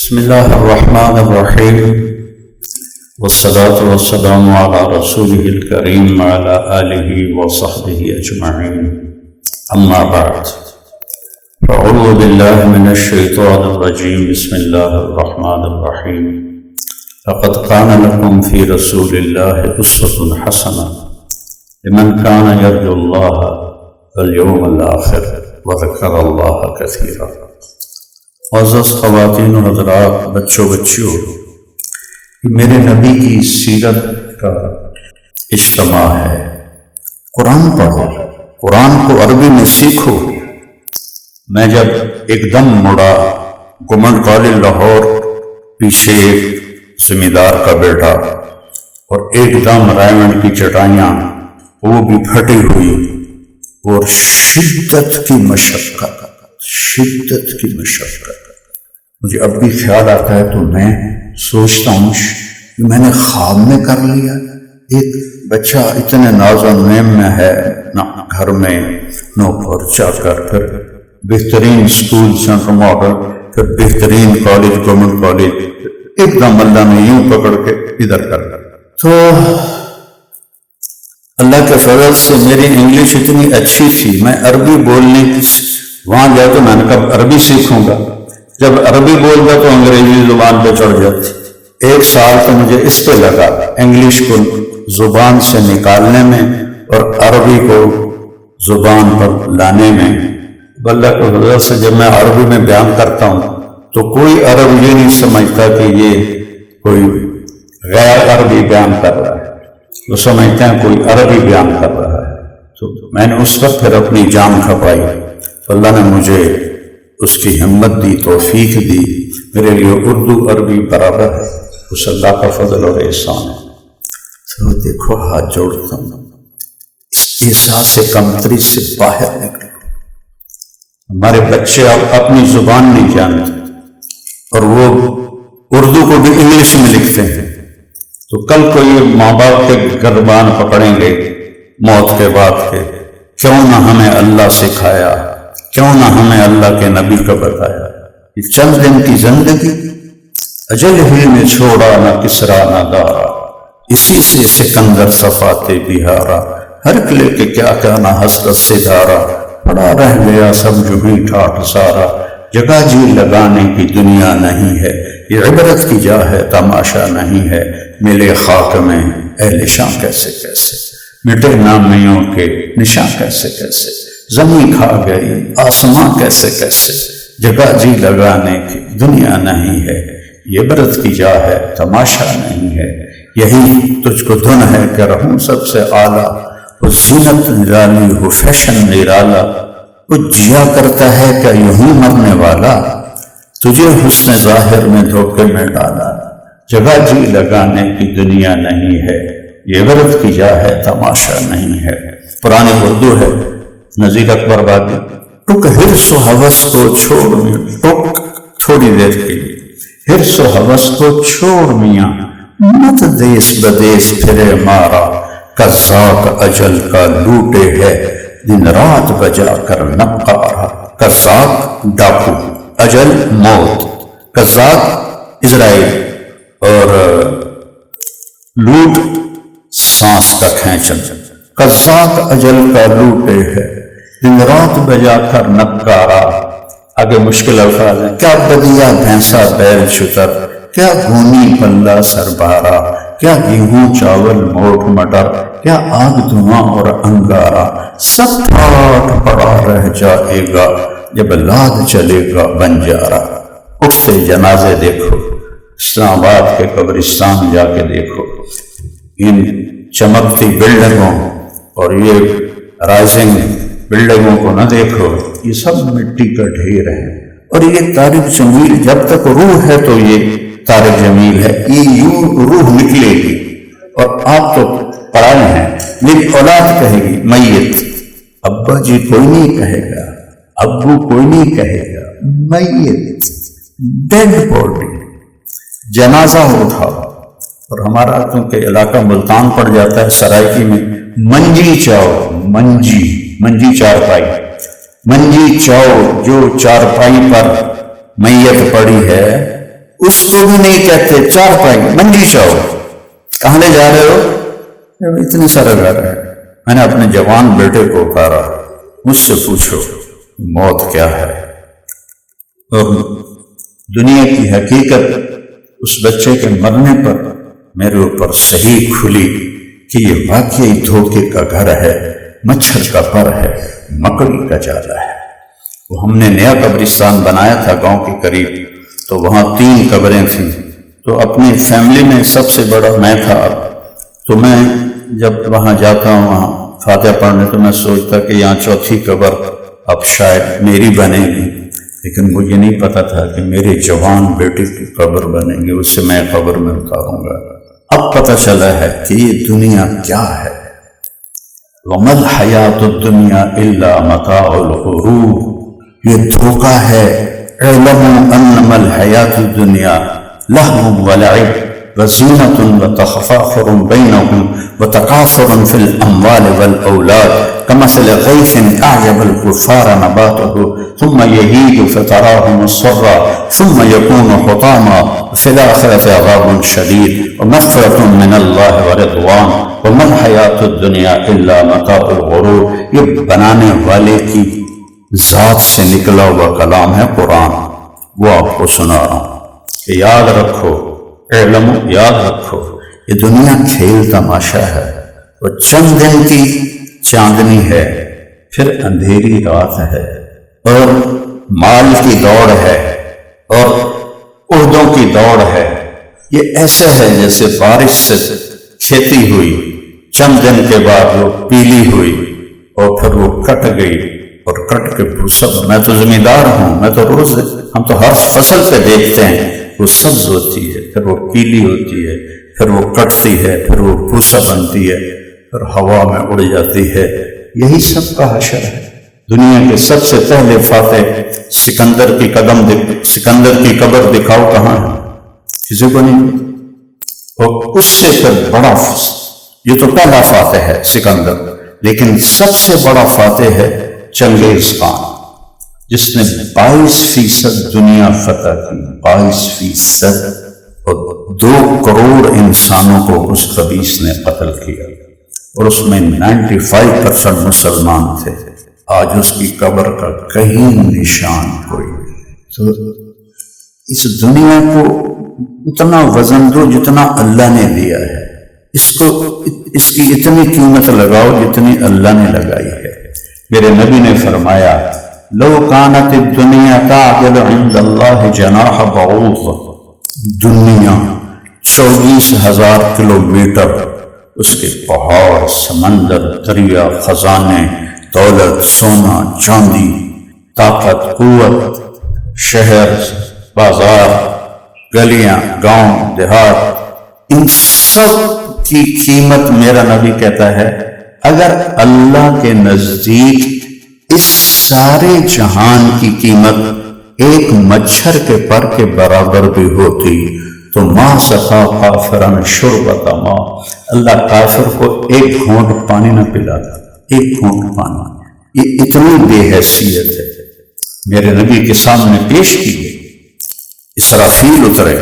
بسم اللہ الرحمن الرحیم والصلاة والسلام على رسوله الكریم وعلى آلہ وصحبہ اجمعین اما بعد فاعوذ باللہ من الشیطان الرجیم بسم اللہ الرحمن الرحیم لقد كان لكم في رسول الله أسوة حسنة لمن كان يرجو الله واليوم الآخر وذكر الله كثيرا۔ معزز خواتین و حضرات، بچوں بچیوں، میرے نبی کی سیرت کا اجتماع ہے۔ قرآن پڑھو، قرآن کو عربی میں سیکھو۔ میں جب ایک دم مڑا، گورنمنٹ کالج لاہور، پیچھے زمیندار کا بیٹا، اور ایک دم رائمنڈ کی چٹائیاں وہ بھی پھٹی ہوئی، اور شدت کی مشقت، مجھے اب بھی خیال آتا ہے تو میں سوچتا ہوں کہ میں نے خواب میں کر لیا۔ ایک بچہ اتنے ناز و نعیم میں ہے، گھر میں نوکر چاکر، پھر بہترین سکول سینٹر ماڈل، پھر بہترین کالج گورنمنٹ کالج، ایک دم اللہ نے یوں پکڑ کے ادھر کر۔ تو اللہ کے فضل سے میری انگلش اتنی اچھی تھی، میں عربی بولنے وہاں گیا تو میں نے کہا عربی سیکھوں گا۔ جب عربی بول گیا تو انگریزی زبان پہ چڑھ جاتی۔ ایک سال تو مجھے اس پہ لگا، انگلش کو زبان سے نکالنے میں اور عربی کو زبان پر لانے میں۔ اللہ کے فضل سے جب میں عربی میں بیان کرتا ہوں تو کوئی عرب یہ نہیں سمجھتا کہ یہ کوئی غیر عربی بیان کر رہا ہے، وہ سمجھتے ہیں کوئی عربی بیان کر رہا ہے۔ تو میں نے اس وقت پھر اپنی جان کھپائی، اللہ نے مجھے اس کی ہمت دی، توفیق دی، میرے لیے اردو عربی برابر ہے، اس اللہ کا فضل اور احسان ہے۔ تو دیکھو، ہاتھ جوڑتا ہوں، اس احساس کمتری سے باہر نکلو۔ ہمارے بچے اب اپنی زبان نہیں جانتے اور وہ اردو کو بھی انگلش میں لکھتے ہیں، تو کل کو یہ ماں باپ کے گربان پکڑیں گے موت کے بعد کے، کیوں نہ ہمیں اللہ سکھایا، کیوں نہ ہمیں اللہ کے نبی کو بتایا۔ یہ چند دن کی زندگی اجل ہی میں چھوڑا، نہ کسرا نہ دارا، اسی سے سکندر صفاتے بہارا، ہر قلعے کے کیا کیا نہ حسرت سے دھارا، پڑا رہ گیا سب جو بھی ٹھاٹ سارا، جگہ جی لگانے کی دنیا نہیں ہے، یہ عبرت کی جا ہے تماشا نہیں ہے، ملے خاک میں اہل شاں کیسے کیسے، مٹے نامیوں کے نشاں کیسے کیسے، زمین کھا گئی آسماں کیسے کیسے، جگہ جی لگانے کی دنیا نہیں ہے، یہ عبرت کی جا ہے تماشا نہیں ہے، یہی تجھ کو دھن ہے کہ رہوں سب سے اعلیٰ، وہ زینت نرالی ہو فیشن نرالا، وہ جیا کرتا ہے کہ یوں مرنے والا، تجھے حسن ظاہر میں دھوکے میں ڈالا، جگہ جی لگانے کی دنیا نہیں ہے، یہ عبرت کی جا ہے تماشا نہیں ہے۔ پرانی اردو ہے، نذیر اکبر بادی، ٹک حرص و حوث کو چھوڑ میاں، ٹک تھوڑی دیر کے لیے، حرص و حوث کو چھوڑ میاں، مت دیس بدیس پھرے مارا، قذاق اجل کا لوٹے ہے دن رات بجا کر نقارا۔ قذاق ڈاکو، اجل موت، قذاق اسرائیل، اور لوٹ سانس کا کھینچن۔ قذاق اجل کا لوٹے ہے دن رات بجا کر نقارا۔ آگے مشکل الفاظ ہیں، کیا بدیا بھینسا بیل شتر، کیا گھونی پلہ سربارا، کیا گیہوں چاول موٹ مٹر، کیا آگ دھواں اور انگارا، سب پھاٹ پڑا رہ جائے گا جب لاد چلے گا بنجارا۔ اٹھتے جنازے دیکھو، اسلام آباد کے قبرستان جا کے دیکھو، ان چمکتی بلڈنگوں اور یہ رائزنگ بلڈنگوں کو نہ دیکھو، یہ سب مٹی کا ڈھیر ہے، اور یہ طارق جمیل، جب تک روح ہے تو یہ طارق جمیل ہے، یہ یوں روح نکلے گی، اور آپ تو پڑھائے ہیں، لیکن اولاد کہے گی میت، ابا جی کوئی نہیں کہے گا، ابو کوئی نہیں کہے گا، میت، ڈیڈ باڈی، جنازہ اٹھاؤ۔ اور ہمارا کیونکہ علاقہ ملتان پڑ جاتا ہے، سرائکی میں منجی چاؤ، منجی چارپائی، منجی چاؤ، جو چارپائی پر میت پڑی ہے اس کو بھی نہیں کہتے چارپائی منڈی جاؤ. کہاں لے جا رہے ہو؟ اتنے سارے گھر ہے. میں نے اپنے جوان بیٹے کو کہا مجھ سے پوچھو موت کیا ہے. اور دنیا کی حقیقت اس بچے کے مرنے پر میرے اوپر صحیح کھلی کہ یہ واقعی دھوکے کا گھر ہے، مچھر کا پر ہے، مکڑی کا جالا ہے. وہ ہم نے نیا قبرستان بنایا تھا گاؤں کے قریب، تو وہاں 3 قبریں تھیں. تو اپنی فیملی میں سب سے بڑا میں تھا. تو میں جب وہاں جاتا ہوں وہاں فاتحہ پڑھنے تو میں سوچتا کہ یہاں 4تھی قبر اب شاید میری بنے گی، لیکن مجھے نہیں پتا تھا کہ میرے جوان بیٹے کی قبر بنے گی، اس سے میں قبر میں اتاروں گا. اب پتہ چلا ہے کہ یہ دنیا کیا ہے. وَمَا الْحَيَاةُ الدُّنْيَا إِلَّا مَتَاعُ الْغُرُورِ، یہ دھوکہ ہے. اعلموا انما الحیات الدنیا لہو ولعب وزینة وتفاخر بینہم وتکاثر فی الاموال والاولاد کمثل غیث اعجب الکفار نباته ثم یہیج فتراہ مصفرا ثم یکون حطاما فی الآخرۃ عذاب شدید ومغفرۃ من اللہ ورضوان وما الحیات الدنیا الا متاع الغرور. یہ بنانے والے کی ذات سے نکلا ہوا کلام ہے قرآن. وہ آپ کو سنا رہا ہوں کہ یاد رکھو، علم یاد رکھو، یہ دنیا کھیل تماشا ہے. وہ چند دن کی چاندنی ہے، پھر اندھیری رات ہے، اور مال کی دوڑ ہے اور عہدوں کی دوڑ ہے. یہ ایسے ہے جیسے بارش سے کھیتی ہوئی، چند دن کے بعد وہ پیلی ہوئی اور پھر وہ کٹ گئی اور کٹ کے بھوسا. میں تو زمیندار ہوں، میں تو روز ہم تو ہر فصل پہ دیکھتے ہیں وہ سبز ہوتی ہے، پھر وہ پیلی ہوتی ہے، پھر وہ کٹتی ہے، پھر وہ بھوسا بنتی ہے، پھر ہوا میں اڑ جاتی ہے. یہی سب کا حشر ہے. دنیا کے سب سے پہلے فاتح سکندر کی قبر دکھاؤ کہاں ہے؟ کسی کو نہیں. اور اس سے پھر بڑا یہ تو پہلا فاتح ہے سکندر، لیکن سب سے بڑا فاتح ہے چنگیز خان، جس نے 22% دنیا فتح کی. 22% اور 2 کروڑ انسانوں کو اس خبیث نے قتل کیا، اور اس میں 95% مسلمان تھے. آج اس کی قبر کا کہیں نشان کوئی نہیں. تو اس دنیا کو اتنا وزن دو جتنا اللہ نے دیا ہے. اس کی اتنی قیمت لگاؤ جتنی اللہ نے لگائی ہے. میرے نبی نے فرمایا لو کانت الدنیا تعدل عند اللہ جناح بعوض، دنیا 24,000 کلومیٹر، اس کے پہاڑ، سمندر، دریا، خزانے، دولت، سونا، چاندی، طاقت، قوت، شہر، بازار، گلیاں، گاؤں، دیہات، ان سب کی قیمت میرا نبی کہتا ہے اگر اللہ کے نزدیک اس سارے جہان کی قیمت ایک مچھر کے پر کے برابر بھی ہوتی تو ما سقا کافرا شربۃ ماء، اللہ کافر کو ایک گھونٹ پانی نہ پلاتا، ایک گھونٹ پانی. یہ اتنی بے حیثیت ہے. میرے نبی کے سامنے پیش کی گئی. اسرافیل اترے،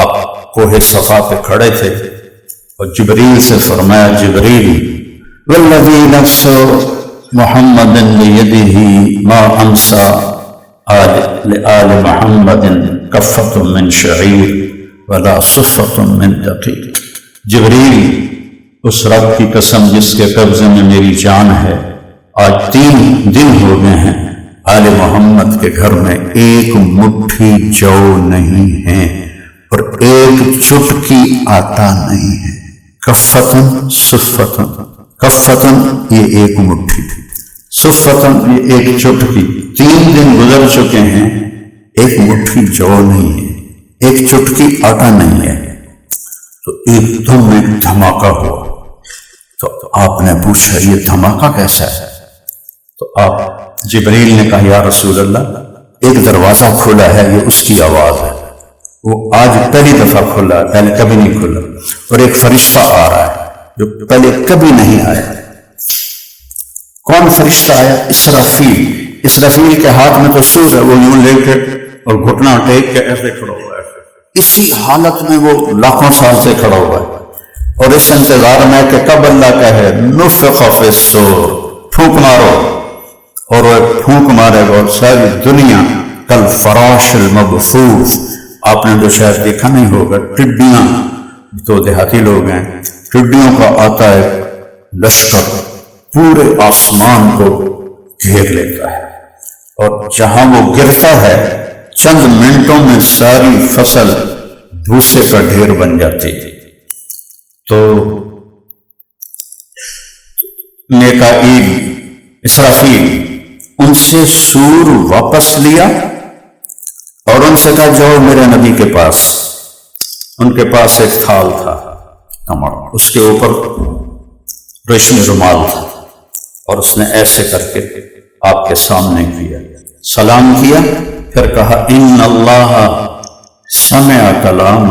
آپ کوہ صفا پہ کھڑے تھے اور جبریل سے فرمایا جبریل والذی نفس محمد بیدہ ما امسا لآل محمد کفۃ من شعیر ولا صفۃ من دقیق. جبریل اس رب کی قسم جس کے قبضے میں میری جان ہے، آج 3 دن ہو گئے ہیں آل محمد کے گھر میں ایک مٹھی جو نہیں ہے اور ایک چٹکی آٹا نہیں ہے. کفتن صفتن، کفتن یہ ایک مٹھی، صفتن یہ ایک چٹکی. 3 دن گزر چکے ہیں، ایک مٹھی جو نہیں ہے، ایک چٹکی آٹا نہیں ہے. تو ایک دم ایک دھماکہ ہوا. تو آپ نے پوچھا یہ دھماکہ کیسا ہے؟ تو آپ جبریل نے کہا یا رسول اللہ ایک دروازہ کھلا ہے، یہ اس کی آواز ہے. وہ آج پہلی دفعہ کھلا ہے، پہلے کبھی نہیں کھلا. اور ایک فرشتہ آ رہا ہے جو پہلے کبھی نہیں آیا. کون فرشتہ آیا؟ اسرافیل. اسرافیل کے ہاتھ میں تو سور ہے، وہ یوں لے کے اور گھٹنا ٹیک کے ایسے کھڑا ہوا ہے. اسی حالت میں وہ لاکھوں سال سے کھڑا ہوا ہے، اور اس انتظار میں کہ کب اللہ کہے نفخ فی الصور، پھونک مارو، اور وہ پھونک مارے گا اور ساری دنیا کل فراش المبثوث، آپ نے تو شاید دیکھا نہیں ہوگا، ٹڈیاں، تو دیہاتی لوگ ہیں، ٹڈیوں کا آتا ہے لشکر، پورے آسمان کو گھیر لیتا ہے، اور جہاں وہ گرتا ہے چند منٹوں میں ساری فصل بھوسے کا ڈھیر بن جاتی ہے۔ تو میکائیل، اسرافیل، ان سے سور واپس لیا اور ان سے کہا جاؤ میرے نبی کے پاس۔ ان کے پاس ایک تھال تھا کمر، اس کے اوپر ریشمی رومال تھا، اور اس نے ایسے کر کے آپ کے سامنے کیا، سلام کیا، پھر کہا ان اللہ سمع کلام،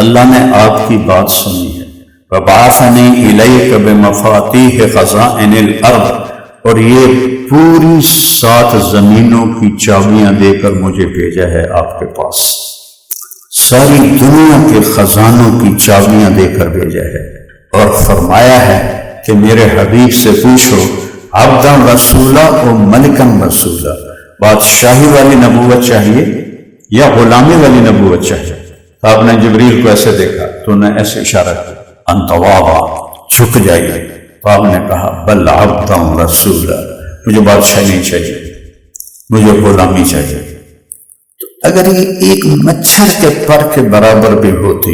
اللہ نے آپ کی بات سنی ہے، وبعثنی الیک بمفاتیح خزائن الارض، اور یہ پوری 7 زمینوں کی چابیاں دے کر مجھے بھیجا ہے آپ کے پاس، ساری دنیا کے خزانوں کی چابیاں دے کر بھیجا ہے، اور فرمایا ہے کہ میرے حبیب سے پوچھو عبدا رسولہ و ملکن رسولہ، بادشاہی والی نبوت چاہیے یا غلامی والی نبوت چاہیے؟ تو آپ نے جبریل کو ایسے دیکھا تو انہیں ایسے اشارہ کیا انتوابا، جھک جائیے، تو آپ نے کہا بل عبدا رسولہ، مجھے بادشاہی نہیں چاہیے، مجھے غلامی چاہیے۔ تو اگر یہ ایک مچھر کے پر کے برابر بھی ہوتی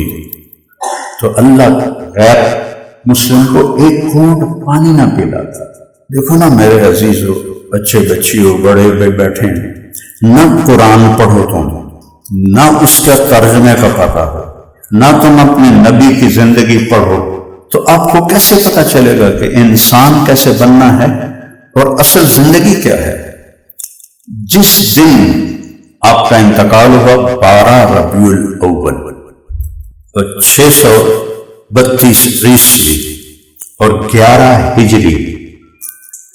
تو اللہ غیر مسلم کو ایک گھونٹ پانی نہ پلاتا۔ دیکھو نا میرے عزیزو، بچے بچیوں، بڑے بیٹھے ہیں، نہ قرآن پڑھو تم، نہ اس کا ترجمے کا پتہ ہو، نہ تم اپنے نبی کی زندگی پڑھو، تو آپ کو کیسے پتہ چلے گا کہ انسان کیسے بننا ہے اور اصل زندگی کیا ہے؟ جس دن آپ کا انتقال ہوا 12 ربیع الاول اور 632 عیسوی اور 11 ہجری،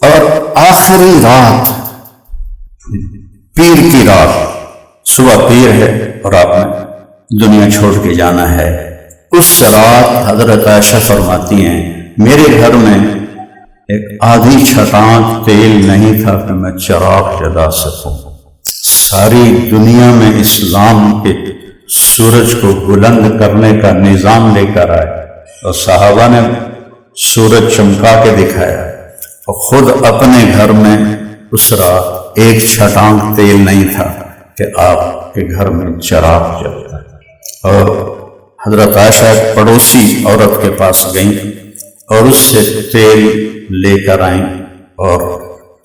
اور آخری رات پیر کی رات، صبح پیر ہے اور آپ نے دنیا چھوڑ کے جانا ہے، اس رات حضرت عائشہ فرماتی ہیں میرے گھر میں ایک آدھی چھٹانک تیل نہیں تھا کہ میں چراغ جلا سکوں۔ ساری دنیا میں اسلام کے سورج کو بلند کرنے کا نظام لے کر آئے، اور صحابہ نے سورج چمکا کے دکھایا، اور خود اپنے گھر میں اس رات ایک چھٹانک تیل نہیں تھا کہ آپ کے گھر میں چراغ جلتا۔ اور حضرت عائشہ ایک پڑوسی عورت کے پاس گئیں اور اس سے تیل لے کر آئیں اور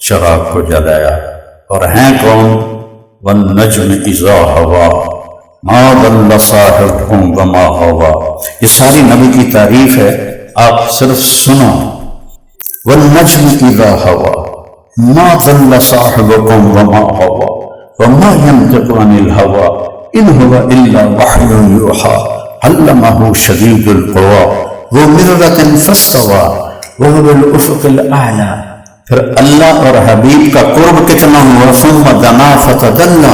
چراغ کو جلایا، اور ہیں کون؟ والنجم اذا ہوا ما ضل صاحبکم وما ہوا، یہ ساری نبی کی تعریف ہے، آپ صرف سنو۔ والنجم اذا ہوا ما ضل صاحبکم وما ہوا وما ينطق عن الہوا ان هو الا وحی یوحی علمہ شدید القوی ذو مرۃ فاستوی وهو بالافق الاعلی۔ پھر اللہ اور حبیب کا قرب کتنا ہوا، ثم دنا فتدلی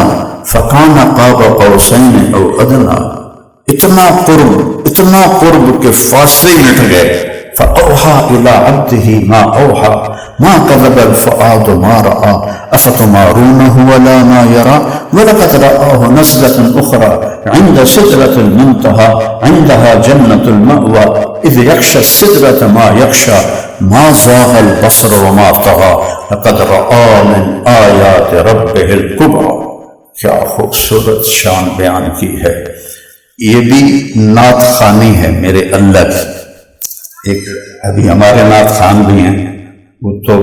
فکان قاب قوسین او ادنی، اتنا قرب کہ فاصلے مٹ گئے۔ فاوحى الى عبده ما اوحى ما كذب الفؤاد ما راى افتمارونه ولا ما يرى ولقد رآه نزلة اخرى عند سدرة المنتهى عندها جنة المأوى اذ يغشى السدرة ما يغشى ما زاغ البصر وما طغى لقد رأى من آیات ربه الکبریٰ۔ کیا خوبصورت شان بیان کی ہے، یہ بھی نعت خوانی ہے میرے اللہ کی۔ ایک ابھی ہمارے نعت خان بھی ہیں، وہ تو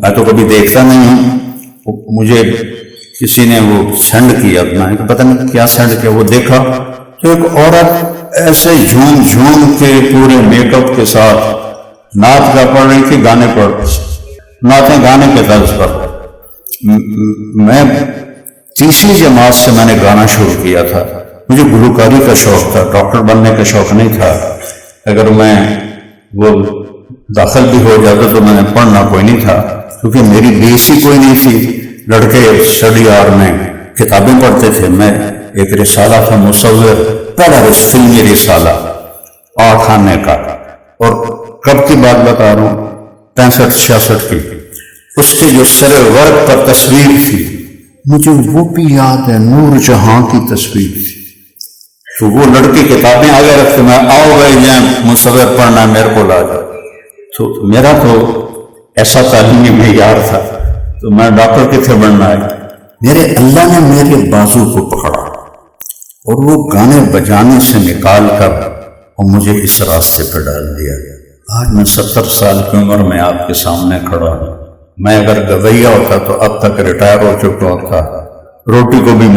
میں تو کبھی دیکھتا نہیں ہوں، مجھے کسی نے وہ سینڈ کیا، میں پتہ نہیں کیا سینڈ کیا، وہ دیکھا تو ایک عورت ایسے جھوم جھوم کے پورے میک اپ کے ساتھ نعت کا پڑھ رہی تھی، گانے پڑھ رہی تھی، نعتیں گانے کے طرز پر۔ میں تیسری جماعت سے میں نے گانا شروع کیا تھا، مجھے گلوکاری کا شوق تھا، ڈاکٹر بننے کا شوق نہیں تھا۔ اگر میں وہ داخل بھی ہو جاتا تو میں نے پڑھنا کوئی نہیں تھا، کیونکہ میری بیس ہی کوئی نہیں تھی۔ لڑکے اسٹڈی آر میں کتابیں پڑھتے تھے، میں ایک رسالہ تھا مصور، پہلا فلمی رسالہ 8 آنے کا، اور کب کی بات بتا رہا ہوں، 65-66 کی، اس کے جو سر ورق پر تصویر تھی مجھے وہ بھی یاد ہے، نور جہاں کی تصویر تھی۔ تو وہ لڑکی کتابیں آگے رکھتے، میں آؤ گئے جائیں مصور پڑھنا میرے کو لا جائے، تو میرا تو ایسا تعلیمی معیار تھا، تو میں ڈاکٹر کتنے بننا ہے، میرے اللہ نے میرے بازو کو پکڑا اور وہ گانے بجانے سے نکال کر اور مجھے اس راستے پہ ڈال دیا۔ آج میں 70 سال کی عمر میں آپ کے سامنے کھڑا ہوں۔ میں اگر گویا ہوتا تو اب تک ریٹائر ہو چکا ہوتا، روٹی کو بھی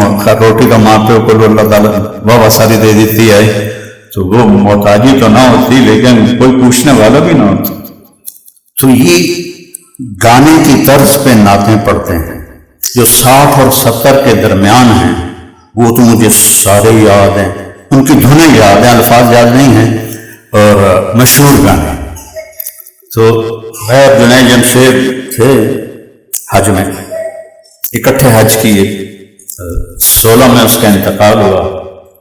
روٹی کا ماں پہ کو اللہ تعالیٰ بابا ساری دے دیتی ہے، تو وہ محتاجی تو نہ ہوتی لیکن کوئی پوچھنے والا بھی نہ ہوتا۔ تو یہ گانے کی طرز پہ نعتیں پڑھتے ہیں جو 60 اور 70 کے درمیان ہیں، وہ تو مجھے سارے یاد ہیں، ان کی دھنیں یاد ہیں، الفاظ یاد نہیں ہیں، اور مشہور گانے۔ تو غیر جنید جمشید تھے حج میں، اکٹھے حج کیے، 16 میں اس کا انتقال ہوا،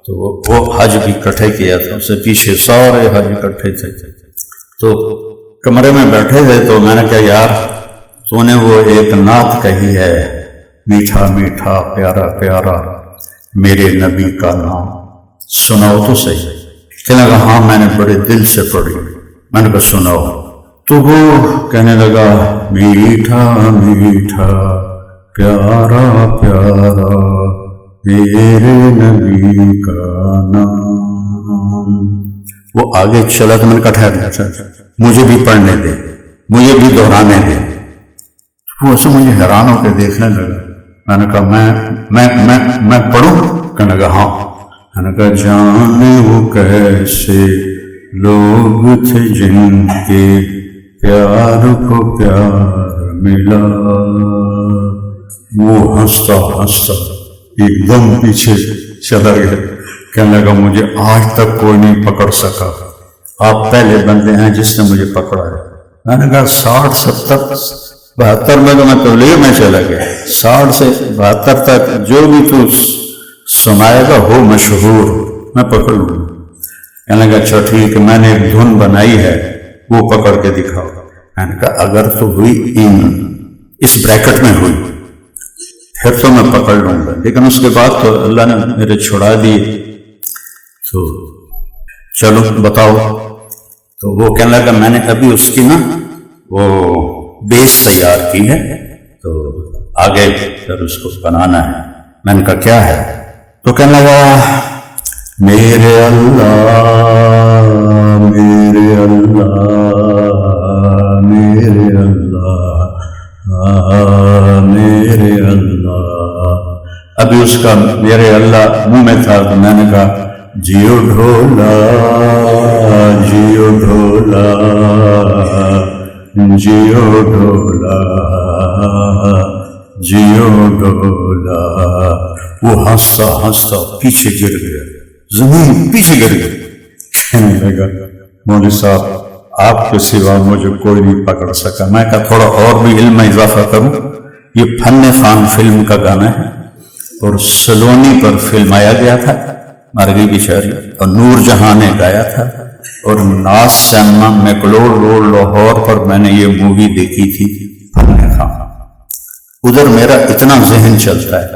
تو وہ حج بھی اکٹھے کیا تھا، اس سے پیچھے سارے حج اکٹھے تھے۔ تو کمرے میں بیٹھے تھے تو میں نے کہا یار تو نے وہ ایک نعت کہی ہے، میٹھا میٹھا پیارا پیارا میرے نبی کا نام، سناؤ تو صحیح۔ کہنے لگا ہاں میں نے بڑے دل سے پڑھی۔ میں نے کہا سناؤ، تو وہ کہنے لگا میٹھا میٹھا پیارا پیارا میرے نبی کا نام۔ وہ آگے چلا تو میں نے کہا ٹھہر، مجھے بھی پڑھنے دے، مجھے بھی دہرانے دے۔ وہ اسے مجھے حیران ہو کے دیکھنے لگا۔ میں نے کہا میں پڑھوں؟ کہنے لگا ہاں۔ میں نے کہا جانے وہ کیسے لوگ تھے جن کے پیار کو پیار ملا، وہ ہنستا ہنستا ایک دم پیچھے چلا گیا۔ کہنے لگا مجھے آج تک کوئی نہیں پکڑ سکا، آپ پہلے بندے ہیں جس نے مجھے پکڑا ہے۔ میں نے کہا 60 70 72 میں تو میں تبلیغ میں چلا گیا، 60 سے 72 تک جو بھی تو سنائے گا ہو مشہور، میں پکڑ لوں گا۔ کہنے لگا اچھا ٹھیک ہے، میں نے ایک دھن بنائی ہے وہ پکڑ کے دکھاؤ۔ میں نے کہا اگر تو ہوئی اس بریکٹ میں ہوئی پھر تو میں پکڑ لوں گا، لیکن اس کے بعد تو اللہ نے میرے چھڑا دیے۔ تو چلو بتاؤ۔ تو وہ کہنے لگا میں نے ابھی اس کی نا وہ بیس تیار کی ہے، تو آگے پھر اس کو بنانا ہے۔ میں نے کہا کیا ہے؟ تو کہنے لگا میرے اللہ میرے اللہ میرے اللہ میرے اللہ۔ ابھی اس کا میرے اللہ منہ میں تھا تو میں نے کہا جیو ڈھولا جیو ڈھولا جیو ڈھولا جیو ڈھولا۔ وہ ہنستا ہنستا پیچھے گر گیا، زمین پیچھے گر گئی۔ کہنے لگا مولوی صاحب آپ کے سوا مجھے کوئی نہیں پکڑ سکا۔ میں کہا تھوڑا اور بھی علم میں اضافہ کروں، یہ فن فان فلم کا گانا ہے اور سلونی پر فلمایا گیا تھا، مرگی کی شاعری، اور نور جہاں نے گایا تھا، اور ناز سینما میکلوڈ روڈ لاہور پر میں نے یہ مووی دیکھی تھی فن خان۔ ادھر میرا اتنا ذہن چلتا ہے۔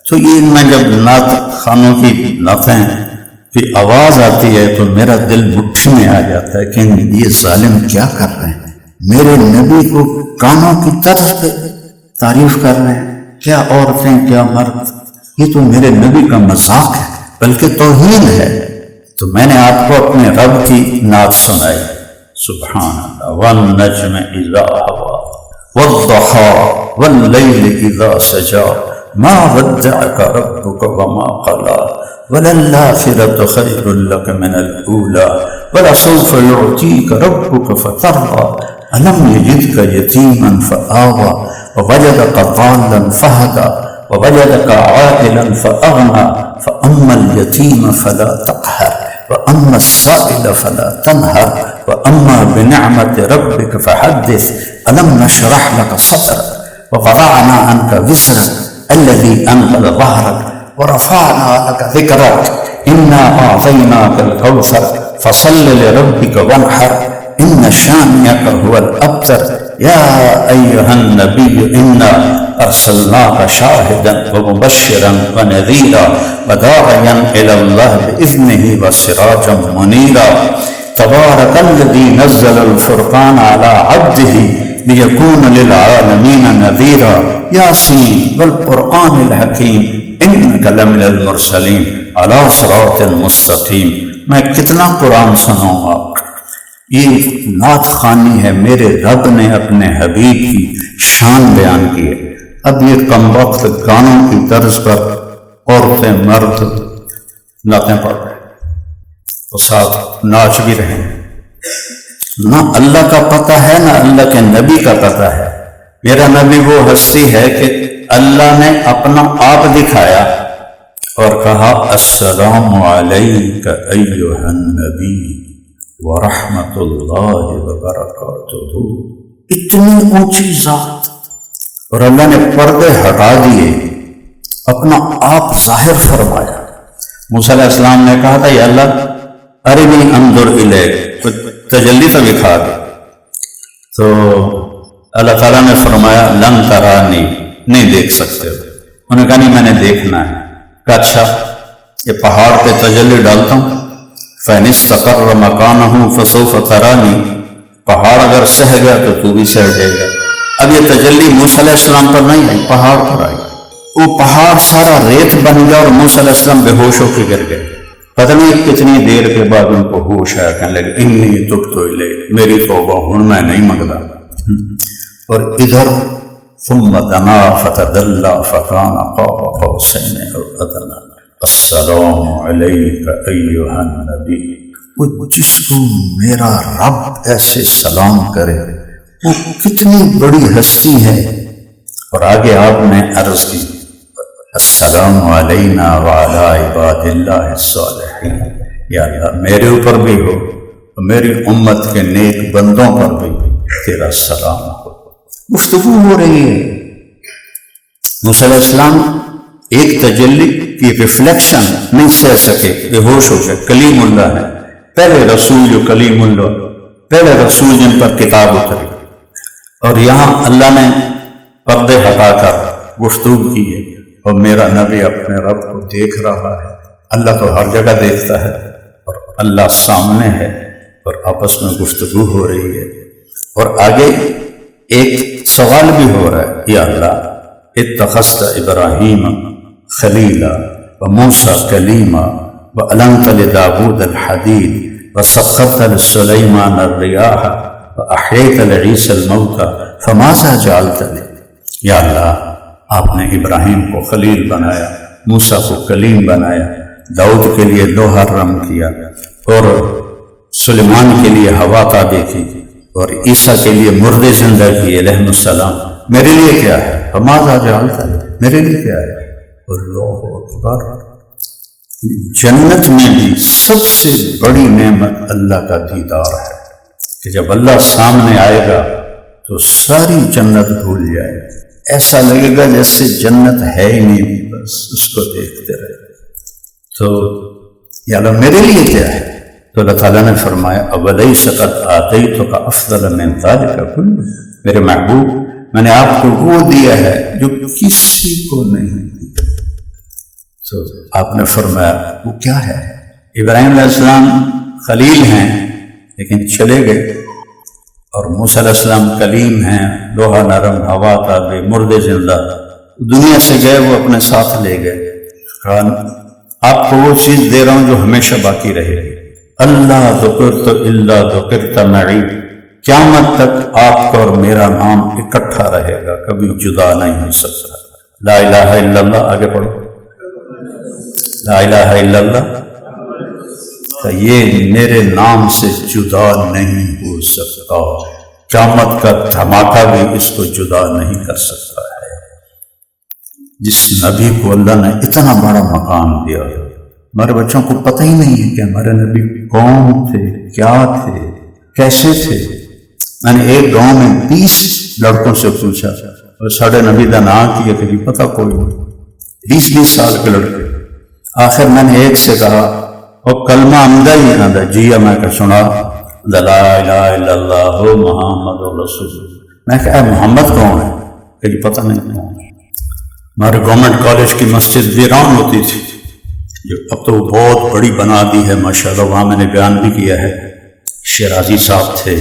تو یہ میں جب نعت خانوں کی نعتیں کی آواز آتی ہے تو میرا دل مٹھی میں آ جاتا ہے کہ یہ ظالم کیا کر رہے ہیں، میرے نبی کو کانوں کی طرف پہ تعریف کر رہے ہیں، کیا عورتیں کیا مرد، یہ تو میرے نبی کا مذاق ہے بلکہ توہین ہے۔ تو میں نے آپ کو اپنے رب کی نعت سنائی، سبحان اللہ والنجم اذا ہوا والضحا واللیل اذا سجا ما ودعك ربك وما قلى وللآخرة خير لك من الأولى ولسوف يعطيك ربك فترضى ألم يجدك يتيما فآوى ووجدك ضالا فهدى ووجدك عائلا فأغنى فأما اليتيم فلا تقهر وأما السائل فلا تنهر وأما بنعمة ربك فحدث ألم نشرح لك صدرك ووضعنا عنك وزرك الذي أنقض ظهرك ورفعنا لك ذكرك إنا أعطيناك الكوثر فصل لربك وانحر إن شانئك هو الأبتر يا أيها النبي إنا أرسلناك شاهدا ومبشرا ونذيرا وداعيا إلى الله بإذنه وسراجا منيرا تبارك الذي نزل الفرقان على عبده ليكون للعالمين نذيرا ياسين والقرآن الحكيم إنك لمن المرسلين على صراط مستقيم. میں کتنا قرآن سناؤں آپ. یہ نعت خوانی ہے، میرے رب نے اپنے حبیب کی شان بیان کی ہے. اب یہ کم وقت گانوں کی طرز پر عورتیں مرد نعتیں پڑھ رہے اور ساتھ ناچ بھی رہے ہیں. نہ اللہ کا پتہ ہے نہ اللہ کے نبی کا پتہ ہے. میرا نبی وہ ہستی ہے کہ اللہ نے اپنا آپ دکھایا اور کہا السلام علیک ایھا النبی ورحمۃ اللہ وبرکاتہ. اتنی اونچی ذات، اور اللہ نے پردے ہٹا دیے، اپنا آپ ظاہر فرمایا. موسیٰ علیہ السلام نے کہا تھا یا اللہ ارنی انظر الیک، تجلی تو دکھا دے. تو اللہ تعالیٰ نے فرمایا لن ترانی، نہیں دیکھ سکتے ہو. انہوں نے کہا نہیں میں نے دیکھنا ہے. کہ اچھا یہ پہاڑ پہ تجلی ڈالتا ہوں، فَإِنِ اسْتَقَرَّ مَكَانَهُ فَسَوْفَ تَرَانِي، پہاڑ اگر سہ گیا تو تو بھی سہ جائے گا. اب یہ تجلی موسیٰ علیہ السلام پر نہیں آئی، پہاڑ پر آئی. وہ پہاڑ سارا ریت بن گیا اور موسیٰ علیہ السلام بے ہوش ہو کے گر گئے. پتہ نہیں کتنی دیر کے بعد ان کو ہوش آیا، کہنے لگے انی تبت الیک، میری توبہ ہوں میں نہیں منگتا. اور ادھر ثم دنا فتدلى فكان قاب قوسين او ادنى السلام عليك ايها النبي. جس کو میرا رب ایسے سلام کرے وہ کتنی بڑی ہستی ہے. اور آگے آپ نے عرض کی السلام علینا وعلی عباد اللہ الصالحین، یا اللہ میرے اوپر بھی ہو اور میری امت کے نیک بندوں پر بھی تیرا سلام ہو. گفتگو ہو رہی ہے. موسیٰ علیہ السلام ایک تجلی کی ریفلیکشن نہیں سہ سکے، بے ہوش ہو گئے. کلیم اللہ ہے، پہلے رسول جو کلیم اللہ، پہلے رسول جن پر کتاب اتری. اور یہاں اللہ نے پردے ہٹا کر گفتگو کی ہے اور میرا نبی اپنے رب کو دیکھ رہا ہے. اللہ تو ہر جگہ دیکھتا ہے اور اللہ سامنے ہے اور آپس میں گفتگو ہو رہی ہے. اور آگے ایک سوال بھی ہو رہا ہے یا اللہ اتخذت ابراہیم خلیلا وموسیٰ کلیما وعلنت لداود الحدید وسخرت لسلیمان الریاح واحییت لعیسی الموتى فماذا جعلت لي. یا اللہ آپ نے ابراہیم کو خلیل بنایا، موسیٰ کو کلیم بنایا، داؤد کے لیے لوہا رم کیا اور سلیمان کے لیے ہوا تابع کی اور عیسیٰ کے لیے مردے زندہ کیے علیہ السلام. میرے لیے کیا ہے؟ فماذا جعلت لي، میرے لیے کیا ہے؟ اللہ اکبر. جنت میں بھی سب سے بڑی نعمت اللہ کا دیدار ہے کہ جب اللہ سامنے آئے گا تو ساری جنت بھول جائے گا. ایسا لگے گا جیسے جنت ہے ہی نہیں، بس اس کو دیکھتے رہے. تو یا اللہ میرے لیے کیا ہے؟ تو اللہ تعالیٰ نے فرمایا اولیس قد آتیتک افضل من ذلک کلہ، میرے محبوب میں نے آپ کو وہ دیا ہے جو کسی کو نہیں دیا. تو آپ نے فرمایا وہ کیا ہے؟ ابراہیم علیہ السلام خلیل ہیں لیکن چلے گئے، اور موسیٰ علیہ السلام کلیم ہیں، لوہا نرم، ہوا تابع، مردے زندہ، دنیا سے گئے وہ اپنے ساتھ لے گئے. آپ کو وہ چیز دے رہا ہوں جو ہمیشہ باقی رہے گی. اللہ ذکرت الا ذکرت معی، قیامت تک آپ کا اور میرا نام اکٹھا رہے گا، کبھی جدا نہیں ہو سکتا. لا الہ الا اللہ، آگے پڑھو. لا الہ الا اللہ، تو یہ میرے نام سے جدا نہیں ہو سکتا. قیامت کا دھماکہ بھی اس کو جدا نہیں کر سکتا ہے. جس نبی کو اللہ نے اتنا بڑا مقام دیا، ہمارے بچوں کو پتہ ہی نہیں ہے کہ ہمارے نبی کون تھے، کیا تھے، کیسے تھے. میں نے ایک گاؤں میں 20 لڑکوں سے پوچھا اور ساڑھے نبی کا نام کیا کہ پتہ کوئی نہیں. 20 سال کے لڑکے آخر میں نے ایک سے کہا اور کلمہ آمدہ ہی آمدہ جی میں کہ سنا لا الہ الا اللہ محمد رسول اللہ. میں کہا محمد کون ہے؟ کہ جی پتہ نہیں کون ہے. ہمارے گورنمنٹ کالج کی مسجد ویران ہوتی تھی جو اب تو بہت بڑی بنا دی ہے ماشاءاللہ. وہاں میں نے بیان بھی کیا ہے. شیرازی صاحب تھے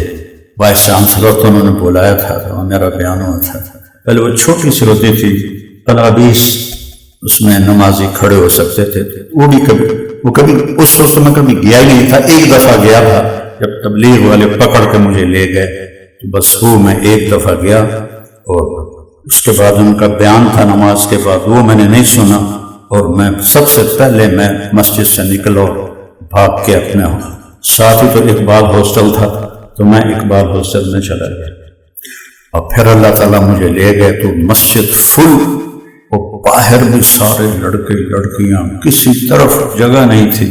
وائس چانسلر تو انہوں نے بلایا تھا تو میرا بیان ہوا تھا. پہلے وہ چھوٹی سی ہوتی تھی 15-20 اس میں نمازی کھڑے ہو سکتے تھے. وہ کبھی اس وقت میں کبھی گیا ہی نہیں تھا. ایک دفعہ گیا تھا جب تبلیغ والے پکڑ کے مجھے لے گئے تو بس وہ میں ایک دفعہ گیا اور اس کے بعد ان کا بیان تھا نماز کے بعد وہ میں نے نہیں سنا. اور میں سب سے پہلے میں مسجد سے نکلا اور بھاگ کے اپنے ساتھ ہی تو اقبال ہاسٹل تھا تو میں اقبال ہاسٹل میں چلا گیا. اور پھر اللہ تعالیٰ مجھے لے گئے تو مسجد فل اور باہر بھی سارے لڑکے لڑکیاں کسی طرف جگہ نہیں تھی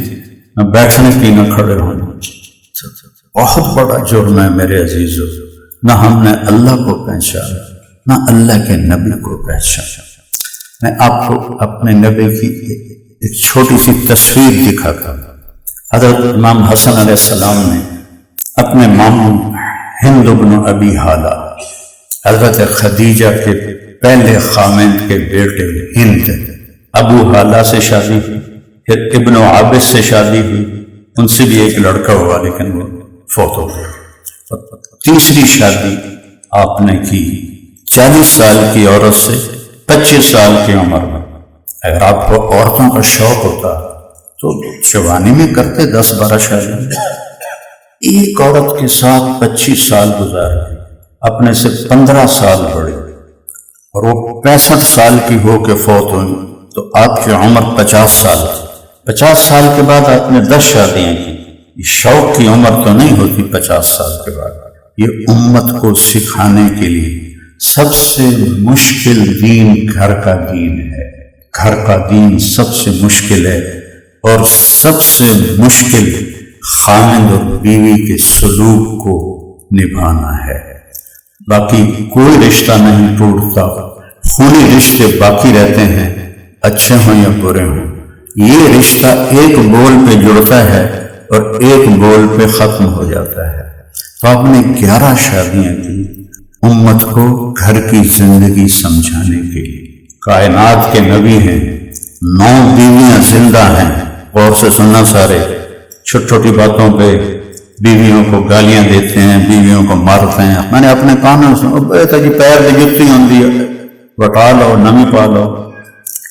نہ بیٹھنے کی نہ کھڑے ہونے. بہت بڑا جرم ہے میرے عزیزو. نہ ہم نے اللہ کو پہچانا نہ اللہ کے نبی کو پہچانا. میں آپ کو اپنے نبی کی ایک چھوٹی سی تصویر دکھاتا ہوں. حضرت امام حسن علیہ السلام نے اپنے ماموں ہند بن ابی حالہ حضرت خدیجہ کے پہلے خامند کے بیٹے ہند ابو حالہ سے شادی ہوئی. پھر ابن عابس سے شادی ہوئی. ان سے بھی ایک لڑکا ہوا لیکن وہ فوت ہو گیا. تیسری شادی آپ نے کی 40 سال کی عورت سے 25 سال کی عمر میں. اگر آپ کو عورتوں کا شوق ہوتا تو جوانی میں کرتے 10-12 شادی. ایک عورت کے ساتھ 25 سال گزارے اپنے سے 15 سال بڑی اور وہ 65 سال کی ہو کے فوت ہوئی تو آپ کی عمر 50 سال تھی. 50 سال کے بعد آپ نے 10 شادیاں کی. شوق کی عمر تو نہیں ہوتی 50 سال کے بعد. یہ امت کو سکھانے کے لیے سب سے مشکل دین گھر کا دین ہے. گھر کا دین سب سے مشکل ہے اور سب سے مشکل خامند اور بیوی کے سلوک کو نبھانا ہے. باقی کوئی رشتہ نہیں ٹوٹتا. خونی رشتے باقی رہتے ہیں اچھے ہوں یا برے ہوں. یہ رشتہ ایک بول پہ جڑتا ہے اور ایک بول پہ ختم ہو جاتا ہے. تو آپ نے 11 شادیاں کی امت کو گھر کی زندگی سمجھانے کے لیے. کائنات کے نبی ہیں 9 بیویاں زندہ ہیں. غور سے سننا سارے. چھوٹی چھوٹی باتوں پہ بیویوں کو گالیاں دیتے ہیں بیویوں کو مارتے ہیں. میں نے اپنے کانوں سنا جی پیر کی جتی ہوتی ہے وٹا لو نمی پا لو.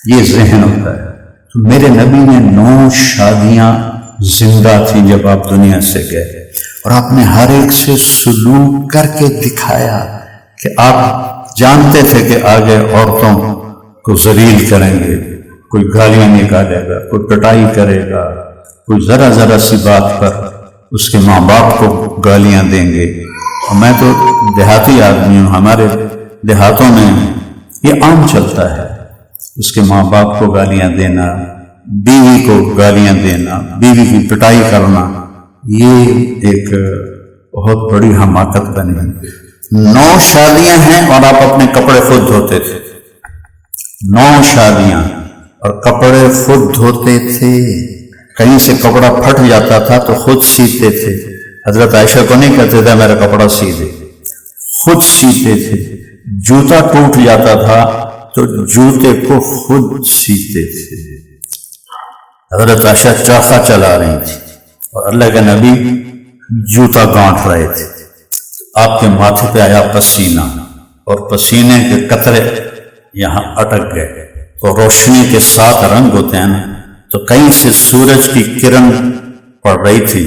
یہ ذہن ہوتا ہے. تو میرے نبی نے 9 شادیاں زندہ تھیں جب آپ دنیا سے گئے اور آپ نے ہر ایک سے سلوک کر کے دکھایا کہ آپ جانتے تھے کہ آگے عورتوں کو ذلیل کریں گے. کوئی گالیاں نکالے گا کوئی پٹائی کرے گا کوئی ذرا سی بات پر اس کے ماں باپ کو گالیاں دیں گے. اور میں تو دیہاتی آدمی ہوں. ہمارے دیہاتوں میں یہ عام چلتا ہے. اس کے ماں باپ کو گالیاں دینا بیوی کو گالیاں دینا بیوی کی پٹائی کرنا یہ ایک بہت بڑی حماقت بنی. 9 شادیاں ہیں اور آپ اپنے کپڑے خود دھوتے تھے. 9 شادیاں اور کپڑے خود دھوتے تھے. کہیں سے کپڑا پھٹ جاتا تھا تو خود سیتے تھے. حضرت عائشہ کو نہیں کہتے تھے میرا کپڑا سی دے. خود سیتے تھے. جوتا ٹوٹ جاتا تھا تو جوتے کو خود سیتے تھے. حضرت عائشہ چرخہ چلا رہی تھی اور اللہ کے نبی جوتا گانٹھ رہے تھے. آپ کے ماتھے پہ آیا پسینہ اور پسینے کے قطرے یہاں اٹک گئے. تو روشنی کے 7 رنگ ہوتے ہیں نا تو کہیں سے سورج کی کرن پڑ رہی تھی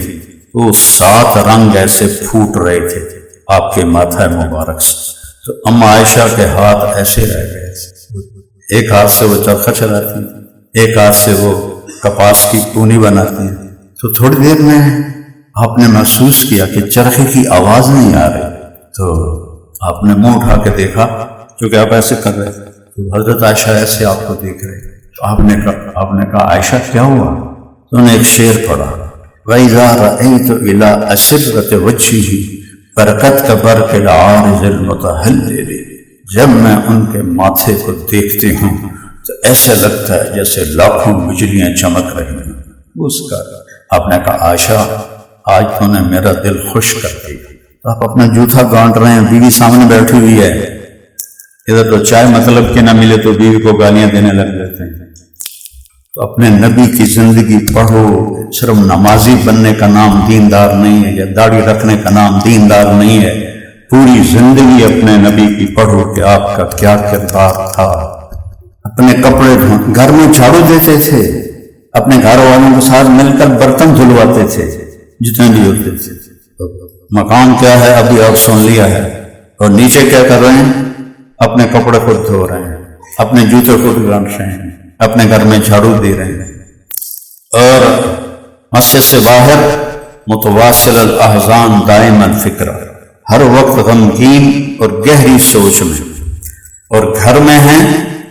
وہ 7 رنگ ایسے پھوٹ رہے تھے آپ کے ماتھے مبارک سے. تو اما عائشہ کے ہاتھ ایسے رہ گئے. ایک ہاتھ سے وہ چرخہ چلاتی ایک ہاتھ سے وہ کپاس کی پونی بناتی ہیں. تو تھوڑی دیر میں آپ نے محسوس کیا کہ چرخے کی آواز نہیں آ رہی. تو آپ نے منہ اٹھا کے دیکھا کیونکہ آپ ایسے کر رہے تھے. تو حضرت عائشہ ایسے آپ کو دیکھ رہے. تو آپ نے کہا عائشہ کیا ہوا؟ تو انہوں نے ایک شعر پڑھا وَإِذَا رَأَيْتُ إِلَىٰ أَسِرَّةِ وَجْهِهِ برکت کا برق العارض المتحلل. جب میں ان کے ماتھے کو دیکھتی ہوں تو ایسے لگتا ہے جیسے لاکھوں بجلیاں چمک رہی ہیں۔ اس کا آپ نے کہا عائشہ آج تو نے میرا دل خوش کر دیا۔ آپ اپنا جوتا گانٹ رہے ہیں، بیوی سامنے بیٹھی ہوئی ہے، ادھر تو چائے مطلب کہ نہ ملے تو بیوی کو گالیاں دینے لگ جاتے ہیں۔ تو اپنے نبی کی زندگی پڑھو، صرف نمازی بننے کا نام دیندار نہیں ہے، یا داڑھی رکھنے کا نام دیندار نہیں ہے، پوری زندگی اپنے نبی کی پڑھو کہ آپ کا کیا کردار تھا۔ اپنے کپڑے گھر میں جھاڑو دیتے تھے، اپنے گھر والوں کے ساتھ مل کر برتن دھلواتے تھے جتنے بھی ہوتے تھے۔ مقام کیا ہے ابھی آپ سن لیا ہے، اور نیچے کیا کر رہے ہیں؟ اپنے کپڑے خود دھو رہے ہیں، اپنے جوتے خود گانٹ رہے ہیں، اپنے گھر میں جھاڑو دے رہے ہیں، اور مسجد سے باہر متواصل الاحزان دائم الفکر، ہر وقت غمگین اور گہری سوچ میں، اور گھر میں ہیں